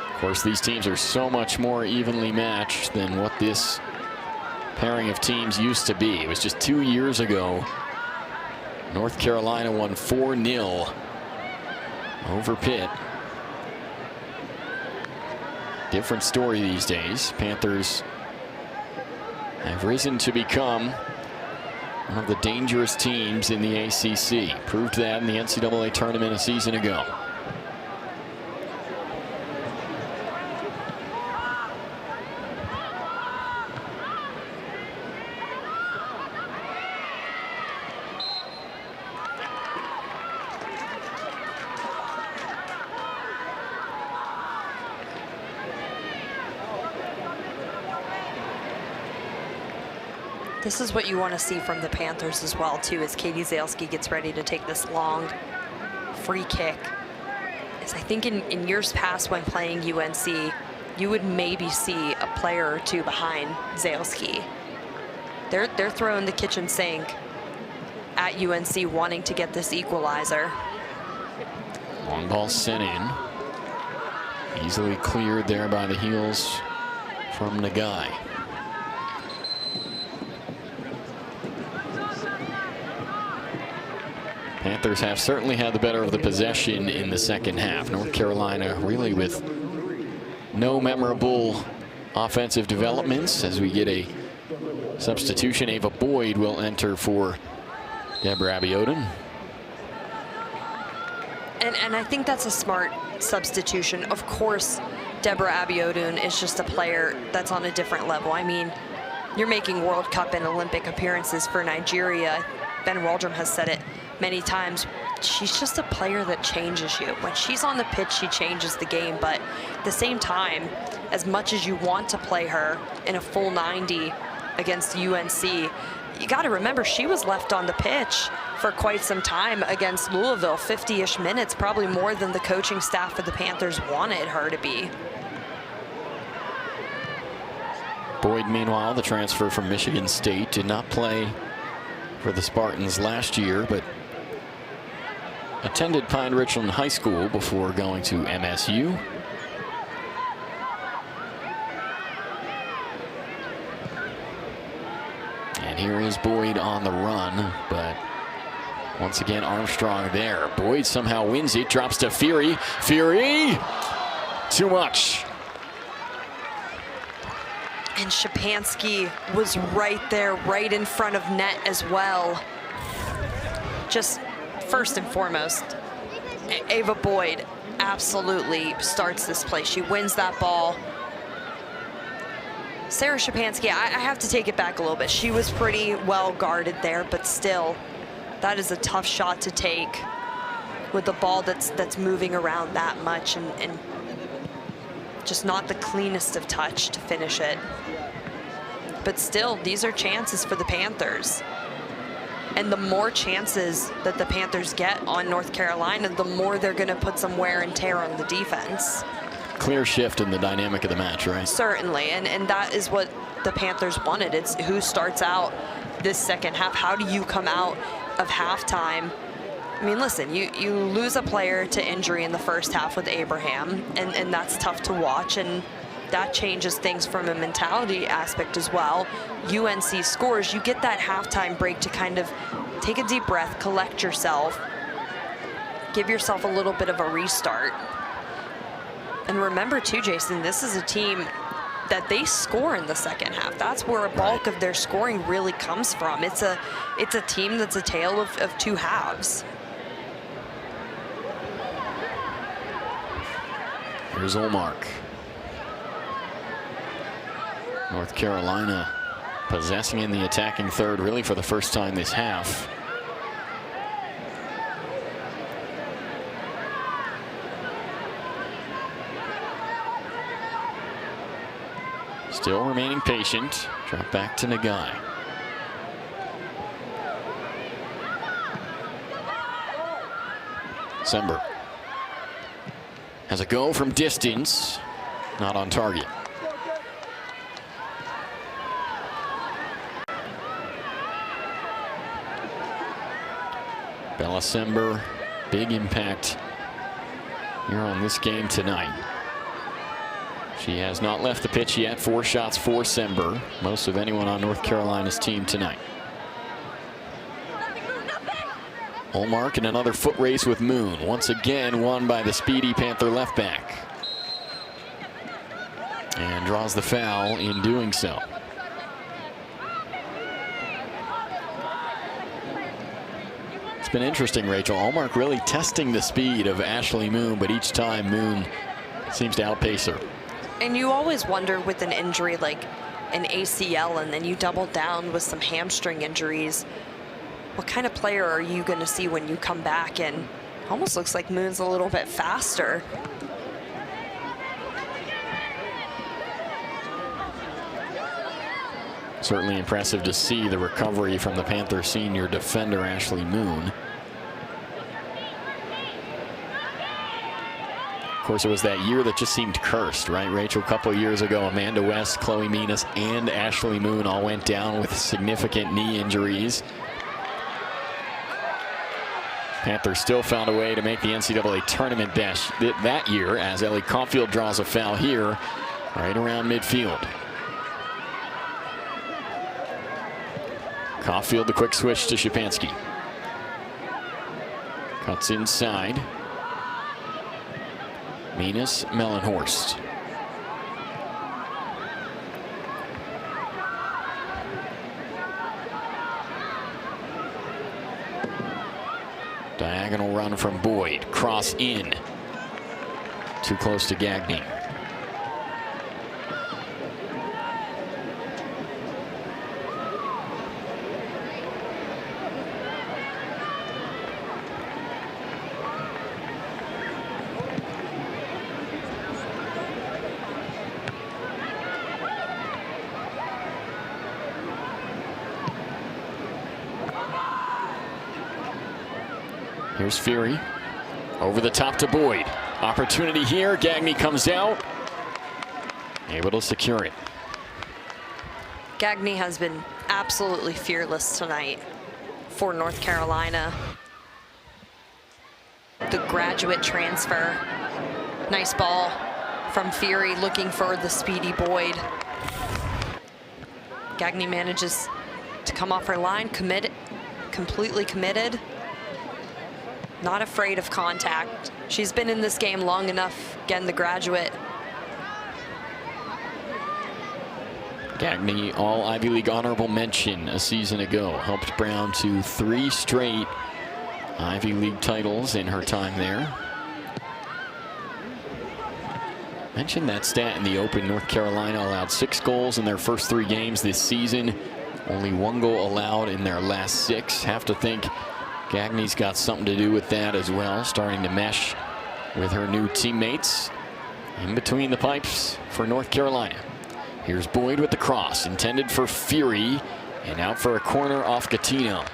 Of course, these teams are so much more evenly matched than what this pairing of teams used to be. It was just 2 years ago. North Carolina won 4-0 over Pitt. Different story these days. Panthers have risen to become one of the dangerous teams in the ACC. Proved that in the NCAA tournament a season ago. This is what you want to see from the Panthers as well, too, as Katie Zalesky gets ready to take this long free kick. As I think in years past when playing UNC, you would maybe see a player or two behind Zalesky. They're throwing the kitchen sink at UNC, wanting to get this equalizer. Long ball sent in. Easily cleared there by the heels from Nagai. Panthers have certainly had the better of the possession in the second half. North Carolina really with no memorable offensive developments, as we get a substitution. Ava Boyd will enter for Deborah Abiodun. And I think that's a smart substitution. Of course, Deborah Abiodun is just a player that's on a different level. I mean, you're making World Cup and Olympic appearances for Nigeria. Ben Waldrum has said it many times. She's just a player that changes you. When she's on the pitch, she changes the game. But at the same time, as much as you want to play her in a full 90 against UNC, you got to remember she was left on the pitch for quite some time against Louisville, 50-ish minutes, probably more than the coaching staff for the Panthers wanted her to be. Boyd, meanwhile, the transfer from Michigan State, did not play for the Spartans last year, but attended Pine Richland High School before going to MSU. And here is Boyd on the run, but once again Armstrong there. Boyd somehow wins it, drops to Fury. Fury! Too much. And Szczepanski was right there, right in front of net as well. Just first and foremost, Ava Boyd absolutely starts this play. She wins that ball. Sarah Szczepanski, I have to take it back a little bit. She was pretty well guarded there, but still, that is a tough shot to take with the ball that's moving around that much, and just not the cleanest of touch to finish it. But still, these are chances for the Panthers. And the more chances that the Panthers get on North Carolina, the more they're going to put some wear and tear on the defense. Clear shift in the dynamic of the match, right? Certainly, and that is what the Panthers wanted. It's who starts out this second half. How do you come out of halftime? I mean, listen, you lose a player to injury in the first half with Abraham, and that's tough to watch, and that changes things from a mentality aspect as well. UNC scores, you get that halftime break to kind of take a deep breath, collect yourself, give yourself a little bit of a restart. And remember too, Jason, this is a team that they score in the second half. That's where a bulk of their scoring really comes from. It's a team that's a tale of two halves. Here's Olmark. North Carolina possessing in the attacking third really for the first time this half. Still remaining patient. Drop back to Nagai. Sember has a go from distance, not on target. Bella Sember, big impact here on this game tonight. She has not left the pitch yet. 4 shots for Sember, most of anyone on North Carolina's team tonight. Olmark in another foot race with Moon, once again won by the speedy Panther left back, and draws the foul in doing so. It's been interesting, Rachel. Olmark really testing the speed of Ashley Moon, but each time Moon seems to outpace her. And you always wonder with an injury like an ACL, and then you double down with some hamstring injuries, what kind of player are you going to see when you come back? And it almost looks like Moon's a little bit faster. Certainly impressive to see the recovery from the Panther senior defender Ashley Moon. Of course, it was that year that just seemed cursed, right, Rachel? A couple of years ago, Amanda West, Chloe Minas, and Ashley Moon all went down with significant knee injuries. Panthers still found a way to make the NCAA tournament dash that year, as Ellie Caulfield draws a foul here right around midfield. Caulfield, the quick switch to Szczepanski. Cuts inside. Minas, Mellenhorst. Diagonal run from Boyd. Cross in. Too close to Gagné. Here's Fury. Over the top to Boyd. Opportunity here. Gagné comes out. Able to secure it. Gagné has been absolutely fearless tonight for North Carolina. the graduate transfer. Nice ball from Fury, looking for the speedy Boyd. Gagne manages to come off her line, completely committed. Not afraid of contact. She's been in this game long enough. Again, the graduate. Gagne, all Ivy League honorable mention a season ago. Helped Brown to 3 straight Ivy League titles in her time there. Mentioned that stat in the Open. North Carolina allowed 6 goals in their first 3 games this season. Only 1 goal allowed in their last 6. Have to think Gagne's got something to do with that as well. Starting to mesh with her new teammates. In between the pipes for North Carolina. Here's Boyd with the cross, intended for Fury, and out for a corner off Gattino.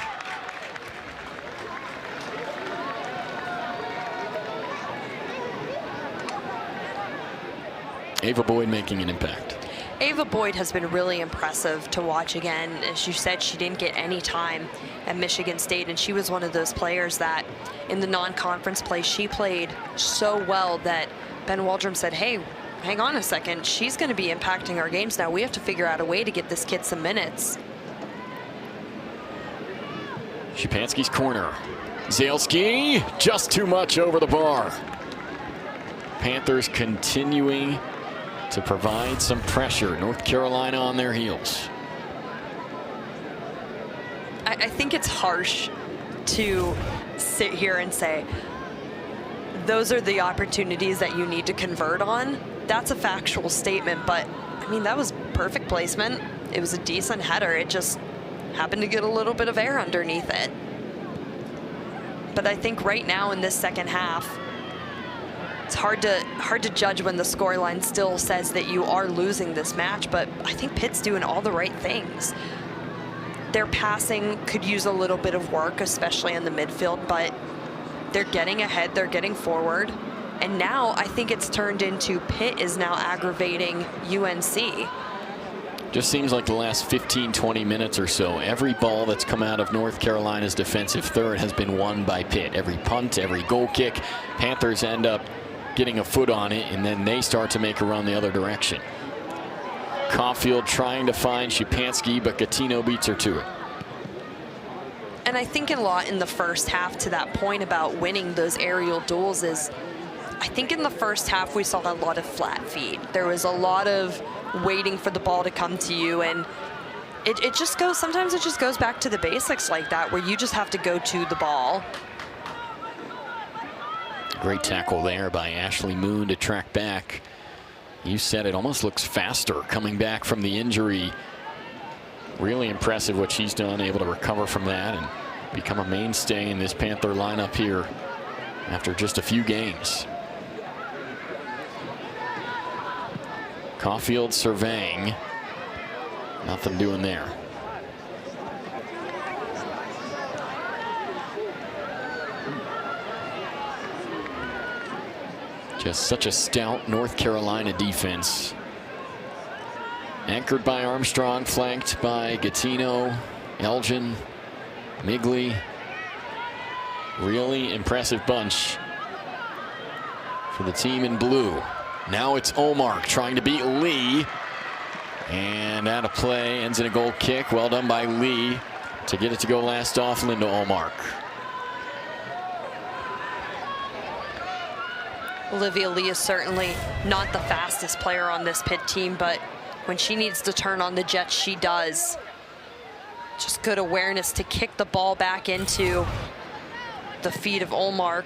Ava Boyd making an impact. Ava Boyd has been really impressive to watch again. As you said, she didn't get any time at Michigan State, and she was one of those players that in the non-conference play, she played so well that Ben Waldron said, hey, hang on a second, she's going to be impacting our games now. We have to figure out a way to get this kid some minutes. Szczepanski's corner. Zalski, just too much over the bar. Panthers continuing to provide some pressure. North Carolina on their heels. I think it's harsh to sit here and say, those are the opportunities that you need to convert on. That's a factual statement, but I mean, that was perfect placement. It was a decent header. It just happened to get a little bit of air underneath it. But I think right now in this second half, it's hard to judge when the scoreline still says that you are losing this match, but I think Pitt's doing all the right things. Their passing could use a little bit of work, especially in the midfield, but they're getting ahead, they're getting forward. And now I think it's turned into Pitt is now aggravating UNC. Just seems like the last 15, 20 minutes or so, every ball that's come out of North Carolina's defensive third has been won by Pitt. Every punt, every goal kick, Panthers end up getting a foot on it, and then they start to make a run the other direction. Caulfield trying to find Szczepanski, but Gattino beats her to it. And I think a lot in the first half, to that point about winning those aerial duels, is I think in the first half we saw a lot of flat feet. There was a lot of waiting for the ball to come to you, and it just goes, sometimes it just goes back to the basics like that, where you just have to go to the ball. Great tackle there by Ashley Moon to track back. You said it, almost looks faster coming back from the injury. Really impressive what she's done, able to recover from that and become a mainstay in this Panther lineup here after just a few games. Caulfield surveying. Nothing doing there. Just such a stout North Carolina defense. Anchored by Armstrong, flanked by Gattino, Elgin, Migley. Really impressive bunch for the team in blue. Now it's Olmark trying to beat Lee. And out of play, ends in a goal kick. Well done by Lee to get it to go last off Linda Olmark. Olivia Lee is certainly not the fastest player on this Pitt team, but when she needs to turn on the Jets, she does. Just good awareness to kick the ball back into the feet of Olmark.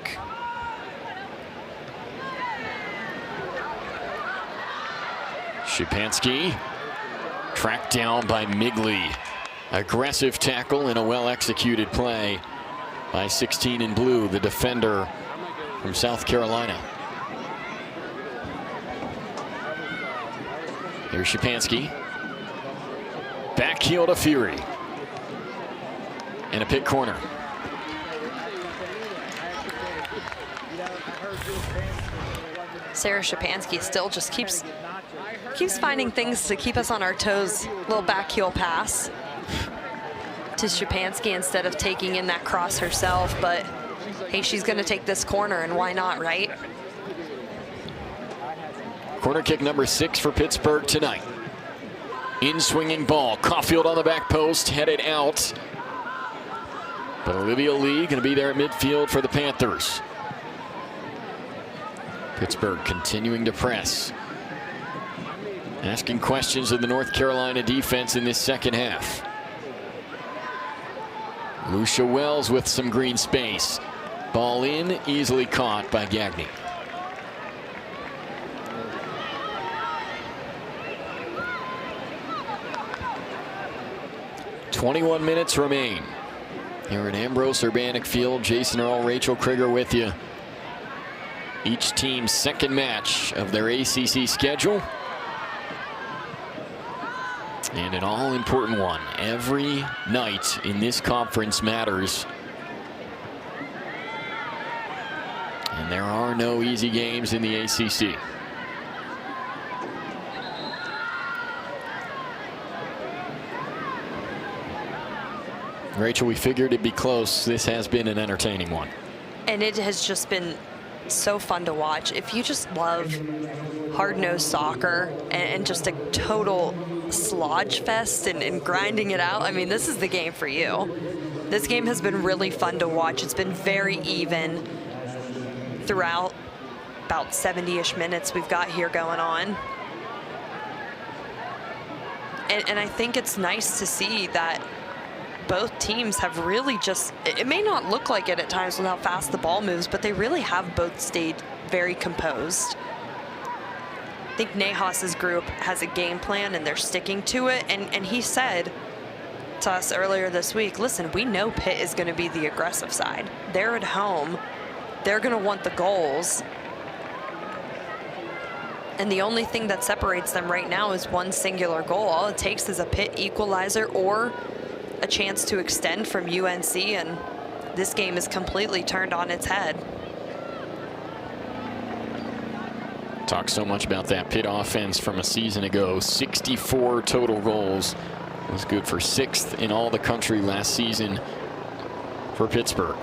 Szczepanski tracked down by Migley. Aggressive tackle and a well-executed play by 16 in blue, the defender from South Carolina. Here's Szczepanski. Back heel to Fury. And a Pitt corner. Sarah Szczepanski still just keeps finding things to keep us on our toes. Little back heel pass to Szczepanski instead of taking in that cross herself, but hey, she's going to take this corner, and why not, right? Corner kick number 6 for Pittsburgh tonight. In swinging ball. Caulfield on the back post, headed out. But Olivia Lee going to be there at midfield for the Panthers. Pittsburgh continuing to press. Asking questions of the North Carolina defense in this second half. Lucia Wells with some green space. Ball in, easily caught by Gagne. "21 minutes remain here at Ambrose Urbanic Field. Jason Earl, Rachel Krieger with you. Each team's second match of their ACC schedule. And an all-important one. Every night in this conference matters. And there are no easy games in the ACC. Rachel, we figured it'd be close. This has been an entertaining one. And it has just been so fun to watch. If you just love hard-nosed soccer and just a total slodge fest and grinding it out, I mean, this is the game for you. This game has been really fun to watch. It's been very even throughout about 70-ish minutes we've got here going on. And I think it's nice to see that both teams have really just, it may not look like it at times with how fast the ball moves, but they really have both stayed very composed. I think Nahas's group has a game plan and they're sticking to it. And he said to us earlier this week, listen, we know Pitt is going to be the aggressive side. They're at home. They're going to want the goals. And the only thing that separates them right now is one singular goal. All it takes is a Pitt equalizer or a chance to extend from UNC, and this game is completely turned on its head. Talk so much about that Pitt offense from a season ago. 64 total goals. Was good for 6th in all the country last season for Pittsburgh.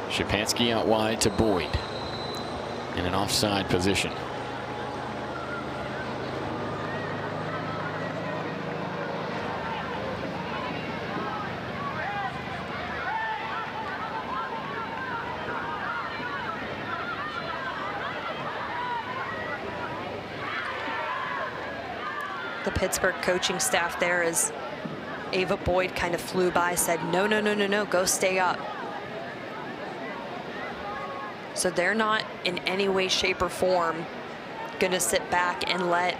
Szczepanski out wide to Boyd in an offside position. The Pittsburgh coaching staff there, as Ava Boyd kind of flew by, said, no, no, no, no, no, go stay up. So they're not in any way, shape, or form going to sit back and let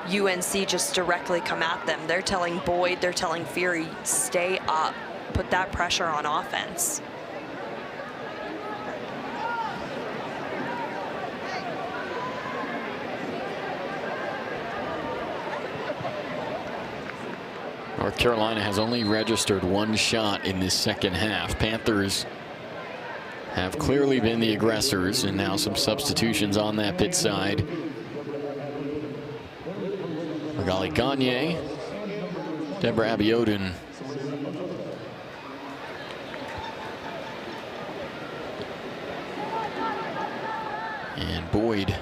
UNC just directly come at them. They're telling Boyd, they're telling Fury, stay up, put that pressure on offense. North Carolina has only registered 1 shot in this second half. Panthers have clearly been the aggressors, and now some substitutions on that Pitt side. Magali Gagne, Deborah Abiodun, and Boyd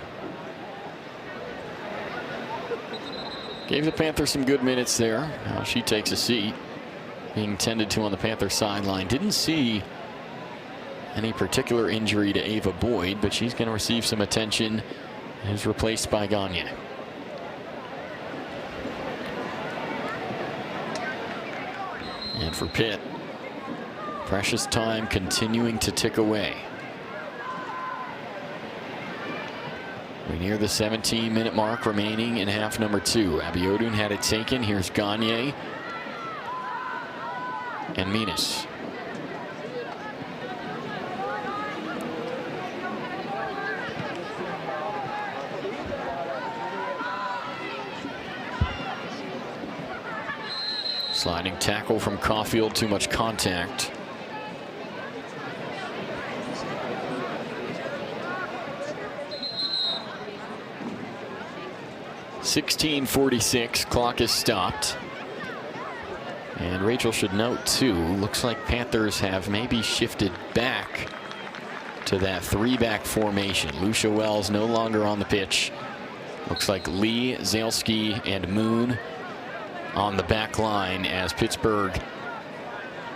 gave the Panthers some good minutes there. Now she takes a seat, being tended to on the Panther sideline. Didn't see any particular injury to Ava Boyd, but she's going to receive some attention and is replaced by Gagne. And for Pitt, precious time continuing to tick away. We near the 17-minute mark remaining in half number 2. Abiodun had it taken. Here's Gagne and Minas. Sliding tackle from Caulfield, too much contact. 16:46, clock is stopped. And Rachel should note too, looks like Panthers have maybe shifted back to that 3-back formation. Lucia Wells no longer on the pitch. Looks like Lee, Zalski, and Moon on the back line as Pittsburgh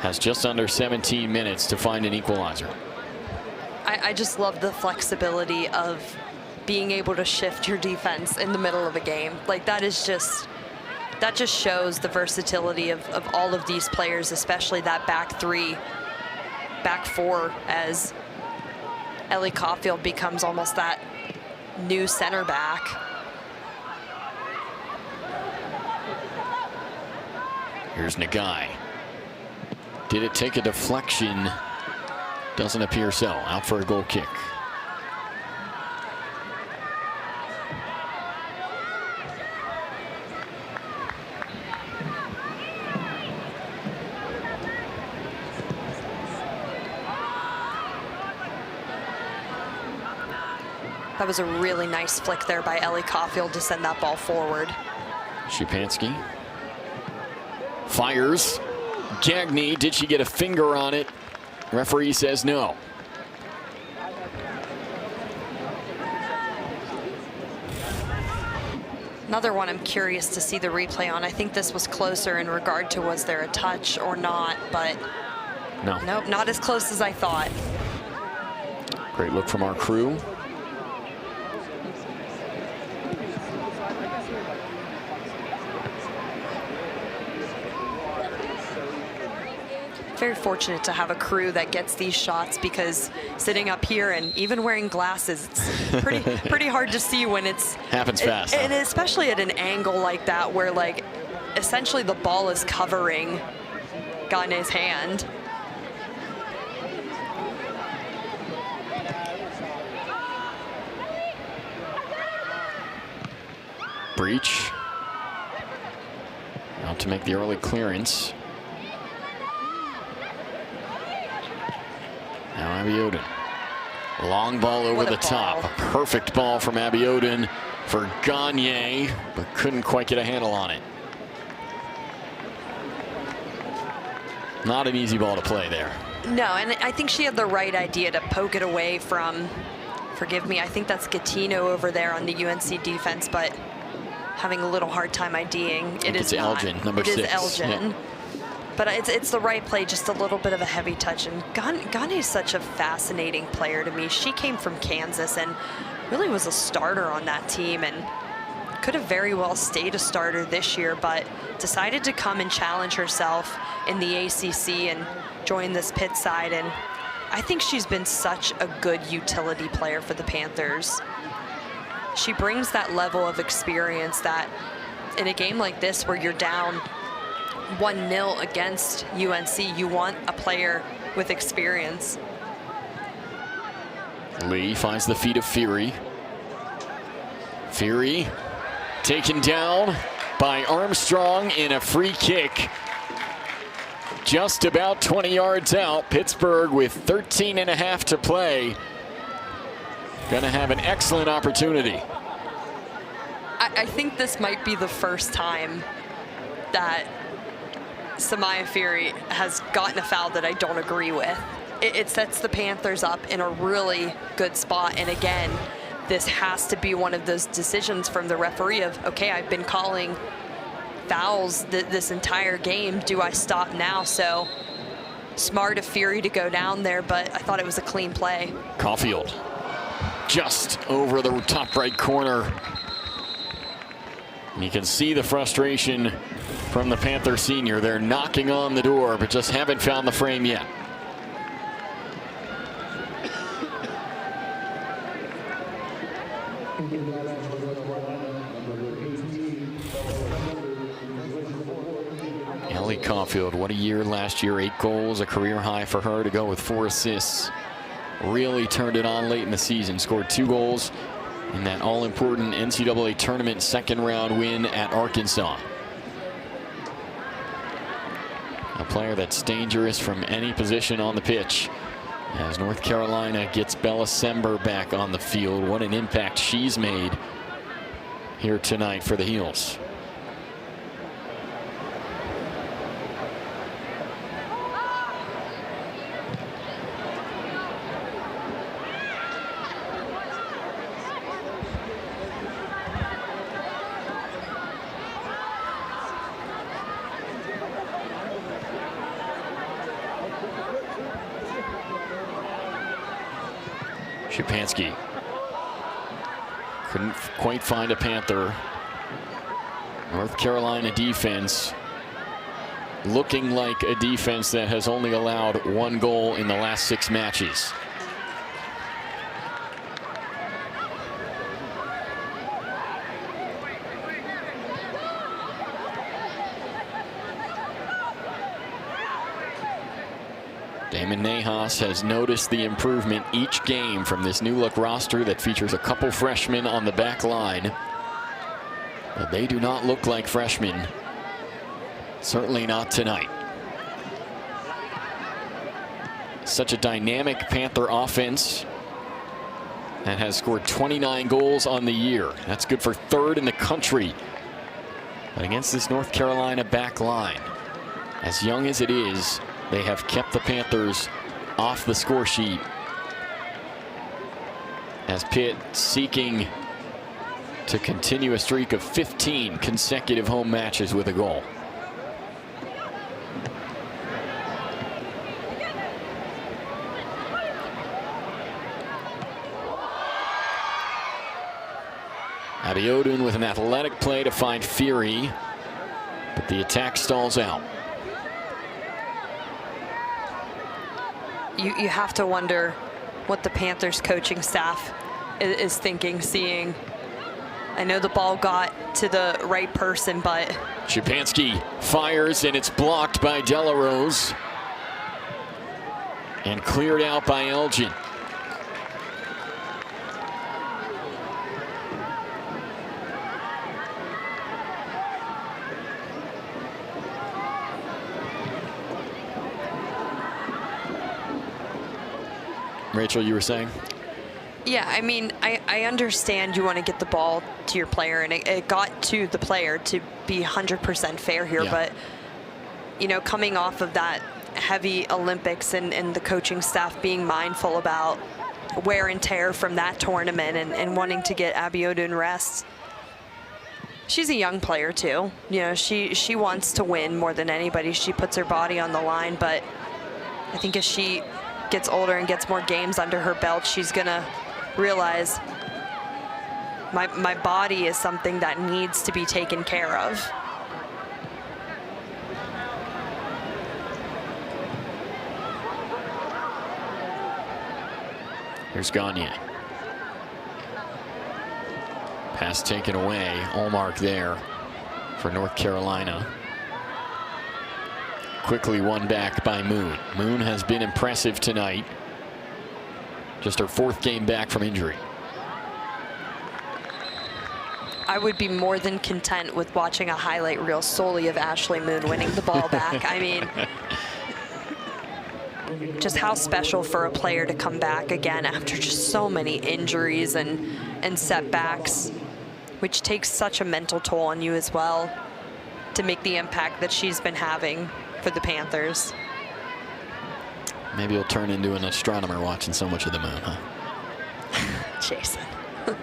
has just under 17 minutes to find an equalizer. I just love the flexibility of being able to shift your defense in the middle of a game. Like that just shows the versatility of all of these players, especially that back three, back four, as Ellie Caulfield becomes almost that new center back. Here's Nagai. Did it take a deflection? Doesn't appear so. Out for a goal kick. That was a really nice flick there by Ellie Caulfield to send that ball forward. Szupanski fires. Gagne, did she get a finger on it? Referee says no. Another one I'm curious to see the replay on. I think this was closer in regard to was there a touch or not, but no. Nope, not as close as I thought. Great look from our crew. Very fortunate to have a crew that gets these shots, because sitting up here and even wearing glasses, it's pretty hard to see when it's happens fast. And especially at an angle like that where like essentially the ball is covering Gagne's hand. Breach. Out to make the early clearance. Now Abiodun. Long ball over the top. A perfect ball from Abiodun for Gagne, but couldn't quite get a handle on it. Not an easy ball to play there. No, and I think she had the right idea to poke it away from, forgive me, I think that's Gattino over there on the UNC defense, but having a little hard time IDing. It is Elgin, number 6. It is Elgin. Yep. But it's the right play, just a little bit of a heavy touch. And Gagne is such a fascinating player to me. She came from Kansas and really was a starter on that team and could have very well stayed a starter this year, but decided to come and challenge herself in the ACC and join this Pitt side. And I think she's been such a good utility player for the Panthers. She brings that level of experience that in a game like this where you're down 1-0 against UNC, you want a player with experience. Lee finds the feet of Fury. Fury taken down by Armstrong in a free kick. Just about 20 yards out. Pittsburgh with 13.5 to play. Gonna have an excellent opportunity. I think this might be the first time that Samaya Fury has gotten a foul that I don't agree with. It sets the Panthers up in a really good spot. And again, this has to be one of those decisions from the referee of, okay, I've been calling fouls this entire game. Do I stop now? So smart of Fury to go down there, but I thought it was a clean play. Caulfield just over the top right corner. And you can see the frustration from the Panther senior. They're knocking on the door, but just haven't found the frame yet. Ellie Caulfield, what a year last year. 8 goals, a career high for her, to go with 4 assists. Really turned it on late in the season. Scored 2 goals in that all-important NCAA tournament second-round win at Arkansas. A player that's dangerous from any position on the pitch. As North Carolina gets Bella Sember back on the field, what an impact she's made here tonight for the Heels. Szczepanski couldn't quite find a Panther. North Carolina defense looking like a defense that has only allowed 1 goal in the last 6 matches. Damon Nahas has noticed the improvement each game from this new look roster that features a couple freshmen on the back line. But they do not look like freshmen. Certainly not tonight. Such a dynamic Panther offense that has scored 29 goals on the year. That's good for 3rd in the country. But against this North Carolina back line, as young as it is, they have kept the Panthers off the score sheet, as Pitt seeking to continue a streak of 15 consecutive home matches with a goal. Abiodun with an athletic play to find Fury, but the attack stalls out. You have to wonder what the Panthers coaching staff is thinking, seeing. I know the ball got to the right person, but Szczepanski fires, and it's blocked by Delarose and cleared out by Elgin. Rachel, you were saying? Yeah, I mean, I understand you want to get the ball to your player, and it got to the player, to be 100% fair here. Yeah. But, you know, coming off of that heavy Olympics and the coaching staff being mindful about wear and tear from that tournament and wanting to get Abiodun rest. She's a young player, too. You know, she wants to win more than anybody. She puts her body on the line, but I think as she gets older and gets more games under her belt, she's gonna realize my body is something that needs to be taken care of. Here's Gagne. Pass taken away. Allmark there for North Carolina. Quickly won back by Moon. Moon has been impressive tonight. Just her 4th game back from injury. I would be more than content with watching a highlight reel solely of Ashley Moon winning the ball back. I mean, just how special for a player to come back again after just so many injuries and setbacks, which takes such a mental toll on you as well, to make the impact that she's been having for the Panthers. Maybe he'll turn into an astronomer watching so much of the moon, huh? Jason.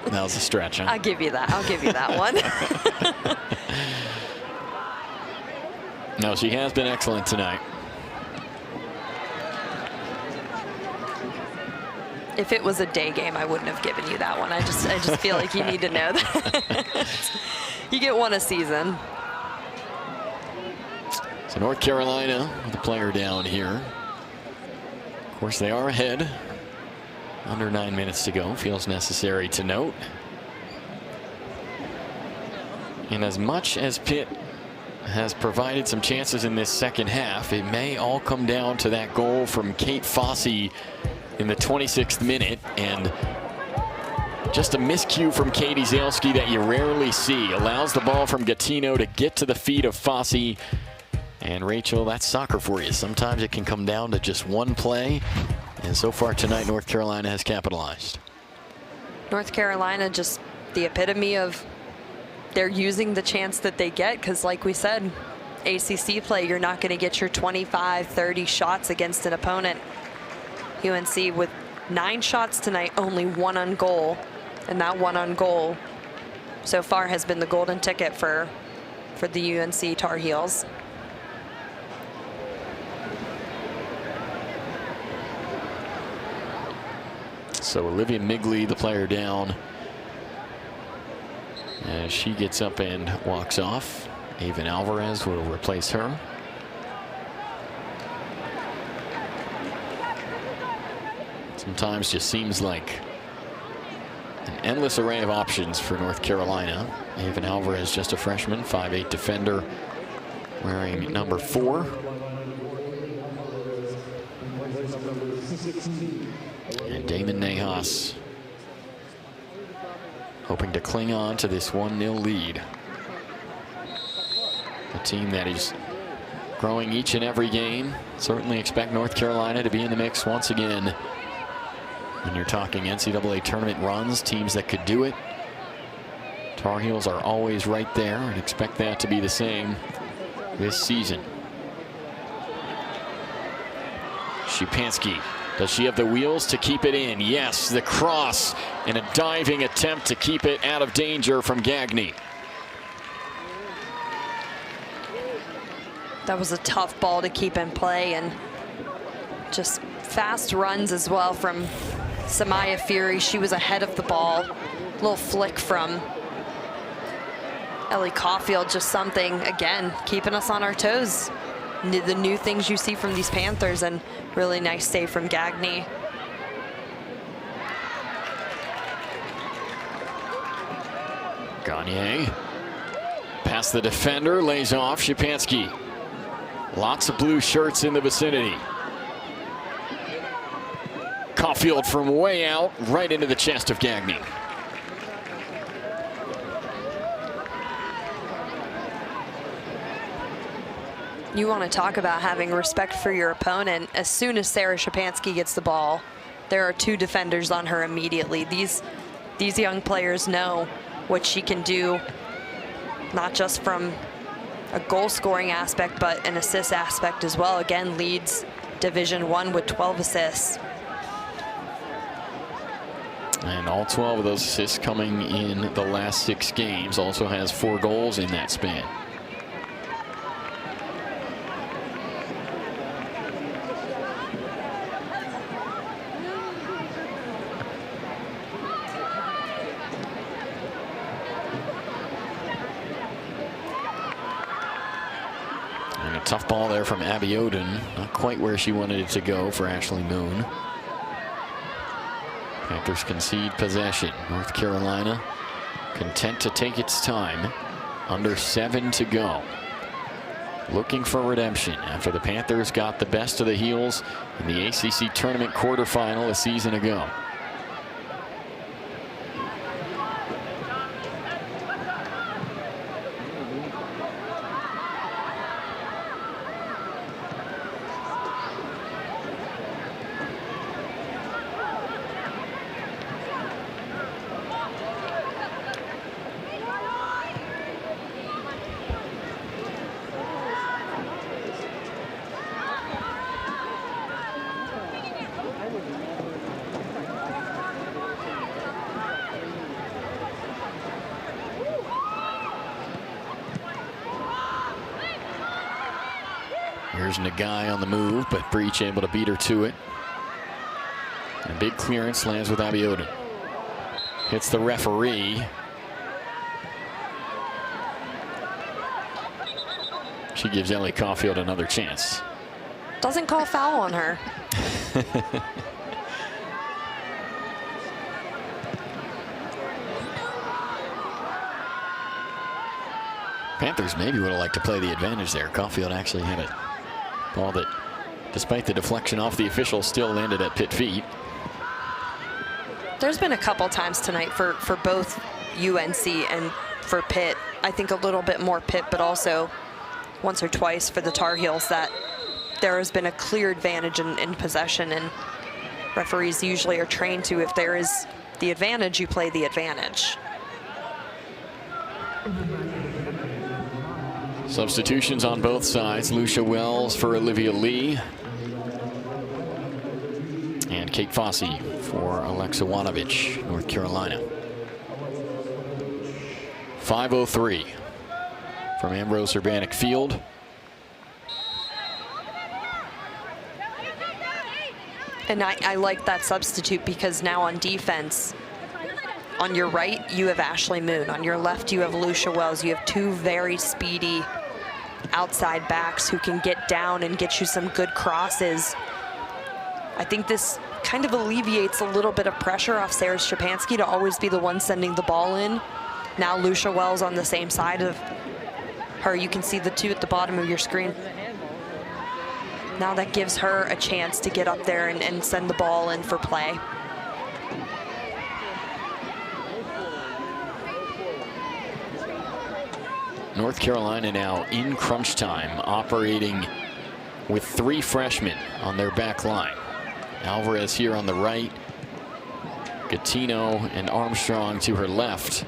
That was a stretch, huh? I'll give you that. I'll give you that one. No, she has been excellent tonight. If it was a day game, I wouldn't have given you that one. I just feel like you need to know that. You get one a season. So North Carolina with a player down here. Of course, they are ahead. Under 9 minutes to go. Feels necessary to note. And as much as Pitt has provided some chances in this second half, it may all come down to that goal from Kate Fossey in the 26th minute. And just a miscue from Katie Zalski that you rarely see. Allows the ball from Gattino to get to the feet of Fossey. And Rachel, that's soccer for you. Sometimes it can come down to just one play. And so far tonight, North Carolina has capitalized. North Carolina, just the epitome of they're using the chance that they get, because like we said, ACC play, you're not going to get your 25, 30 shots against an opponent. UNC with 9 shots tonight, only 1 on goal, and that 1 on goal so far has been the golden ticket for the UNC Tar Heels. So Olivia Migley, the player down, as she gets up and walks off. Avon Alvarez will replace her. Sometimes just seems like an endless array of options for North Carolina. Avon Alvarez, just a freshman, 5'8" defender, wearing number 4. And Damon Nahas hoping to cling on to this 1-0 lead. A team that is growing each and every game. Certainly expect North Carolina to be in the mix once again. When you're talking NCAA tournament runs, teams that could do it, Tar Heels are always right there, and expect that to be the same this season. Szupanski, does she have the wheels to keep it in? Yes, the cross and a diving attempt to keep it out of danger from Gagne. That was a tough ball to keep in play, and just fast runs as well from Samaya Fury. She was ahead of the ball. Little flick from Ellie Caulfield, just something, again, keeping us on our toes. The new things you see from these Panthers, and really nice save from Gagne. Gagne past the defender, lays off. Szupanski. Lots of blue shirts in the vicinity. Caulfield from way out, right into the chest of Gagne. You want to talk about having respect for your opponent. As soon as Sarah Szupanski gets the ball, there are 2 defenders on her immediately. These young players know what she can do, not just from a goal scoring aspect, but an assist aspect as well. Again, leads Division I with 12 assists. And all 12 of those assists coming in the last 6 games. Also has 4 goals in that span. And a tough ball there from Abby Oden. Not quite where she wanted it to go for Ashley Moon. Panthers concede possession. North Carolina content to take its time. Under 7 to go. Looking for redemption after the Panthers got the best of the Heels in the ACC tournament quarterfinal a season ago. Here's Nagai on the move, but Breach able to beat her to it. And a big clearance lands with Abby Oden. Hits the referee. She gives Ellie Caulfield another chance. Doesn't call foul on her. Panthers maybe would have liked to play the advantage there. Caulfield actually had a ball that, despite the deflection off the official, still landed at Pitt feet. There's been a couple times tonight for both UNC and for Pitt. I think a little bit more Pitt, but also once or twice for the Tar Heels, that there has been a clear advantage in possession, and referees usually are trained to, if there is the advantage, you play the advantage. Substitutions on both sides. Lucia Wells for Olivia Lee. And Kate Fossey for Alexa Wanovich, North Carolina. 5:03 from Ambrose Urbanic Field. And I like that substitute because now on defense, on your right, you have Ashley Moon. On your left, you have Lucia Wells. You have two very speedy outside backs who can get down and get you some good crosses. I think this kind of alleviates a little bit of pressure off Sarah Szczepanski to always be the one sending the ball in. Now Lucia Wells on the same side of her. You can see the two at the bottom of your screen. Now that gives her a chance to get up there and send the ball in for play. North Carolina now in crunch time, operating with 3 freshmen on their back line. Alvarez here on the right, Gattino and Armstrong to her left.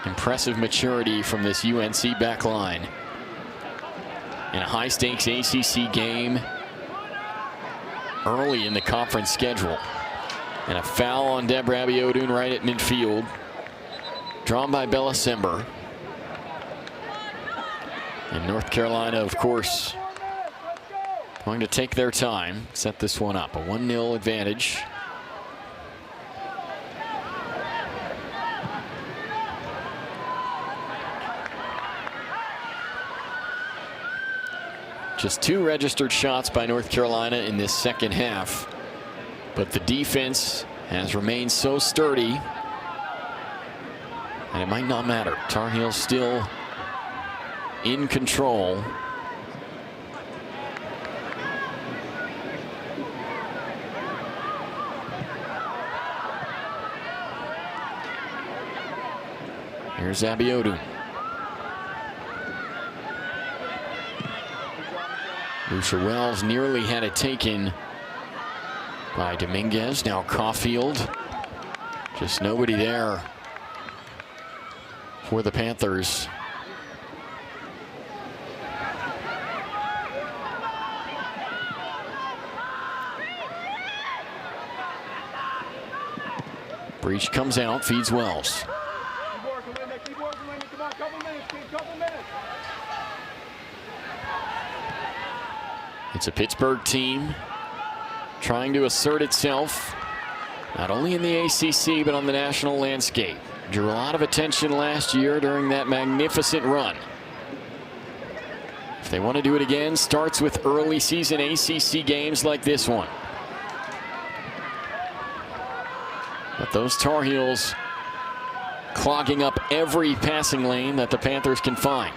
Impressive maturity from this UNC back line. In a high-stakes ACC game early in the conference schedule. And a foul on Deborah Abiodun right at midfield. Drawn by Bella Sember. And North Carolina, of course, going to take their time, set this one up. A 1-0 advantage. Just 2 registered shots by North Carolina in this second half. But the defense has remained so sturdy. And it might not matter. Tar Heels still in control. Here's Abiodun. Lucia Wells nearly had it taken by Dominguez. Now Caulfield. Just nobody there for the Panthers. Breach comes out, feeds Wells. It's a Pittsburgh team trying to assert itself, not only in the ACC, but on the national landscape. Drew a lot of attention last year during that magnificent run. If they want to do it again, starts with early season ACC games like this one. But those Tar Heels clogging up every passing lane that the Panthers can find.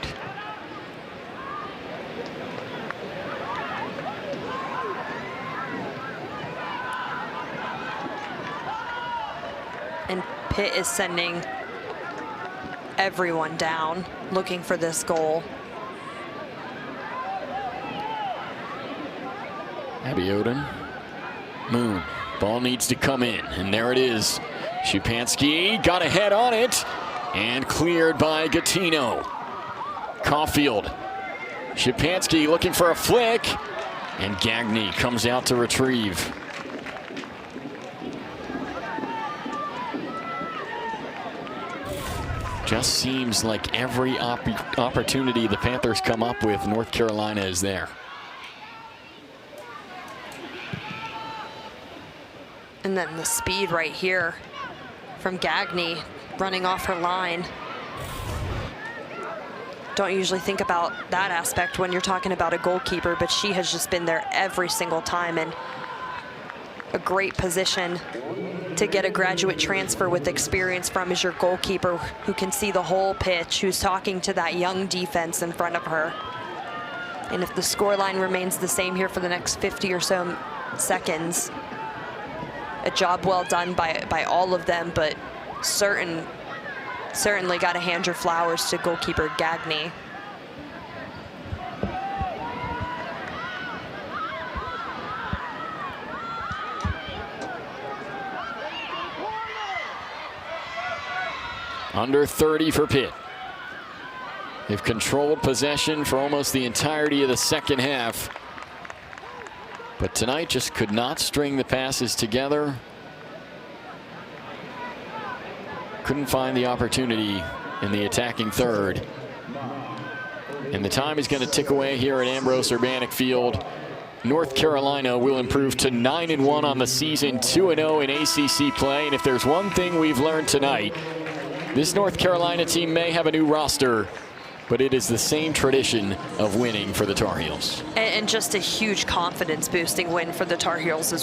And Pitt is sending everyone down, looking for this goal. Abiodun. Moon. Ball needs to come in, and there it is. Szczepanski got a head on it, and cleared by Gattino. Caulfield. Szczepanski looking for a flick, and Gagne comes out to retrieve. Just seems like every opportunity the Panthers come up with, North Carolina is there. And then the speed right here from Gagne running off her line. Don't usually think about that aspect when you're talking about a goalkeeper, but she has just been there every single time, and a great position to get a graduate transfer with experience from is your goalkeeper, who can see the whole pitch, who's talking to that young defense in front of her. And if the scoreline remains the same here for the next 50 or so seconds, a job well done by all of them, but certainly got to hand your flowers to goalkeeper Gagne. Under 30 for Pitt. They've controlled possession for almost the entirety of the second half. But tonight just could not string the passes together. Couldn't find the opportunity in the attacking third. And the time is going to tick away here at Ambrose Urbanic Field. North Carolina will improve to 9-1 on the season, 2-0 in ACC play. And if there's one thing we've learned tonight, this North Carolina team may have a new roster, but it is the same tradition of winning for the Tar Heels. And just a huge confidence-boosting win for the Tar Heels as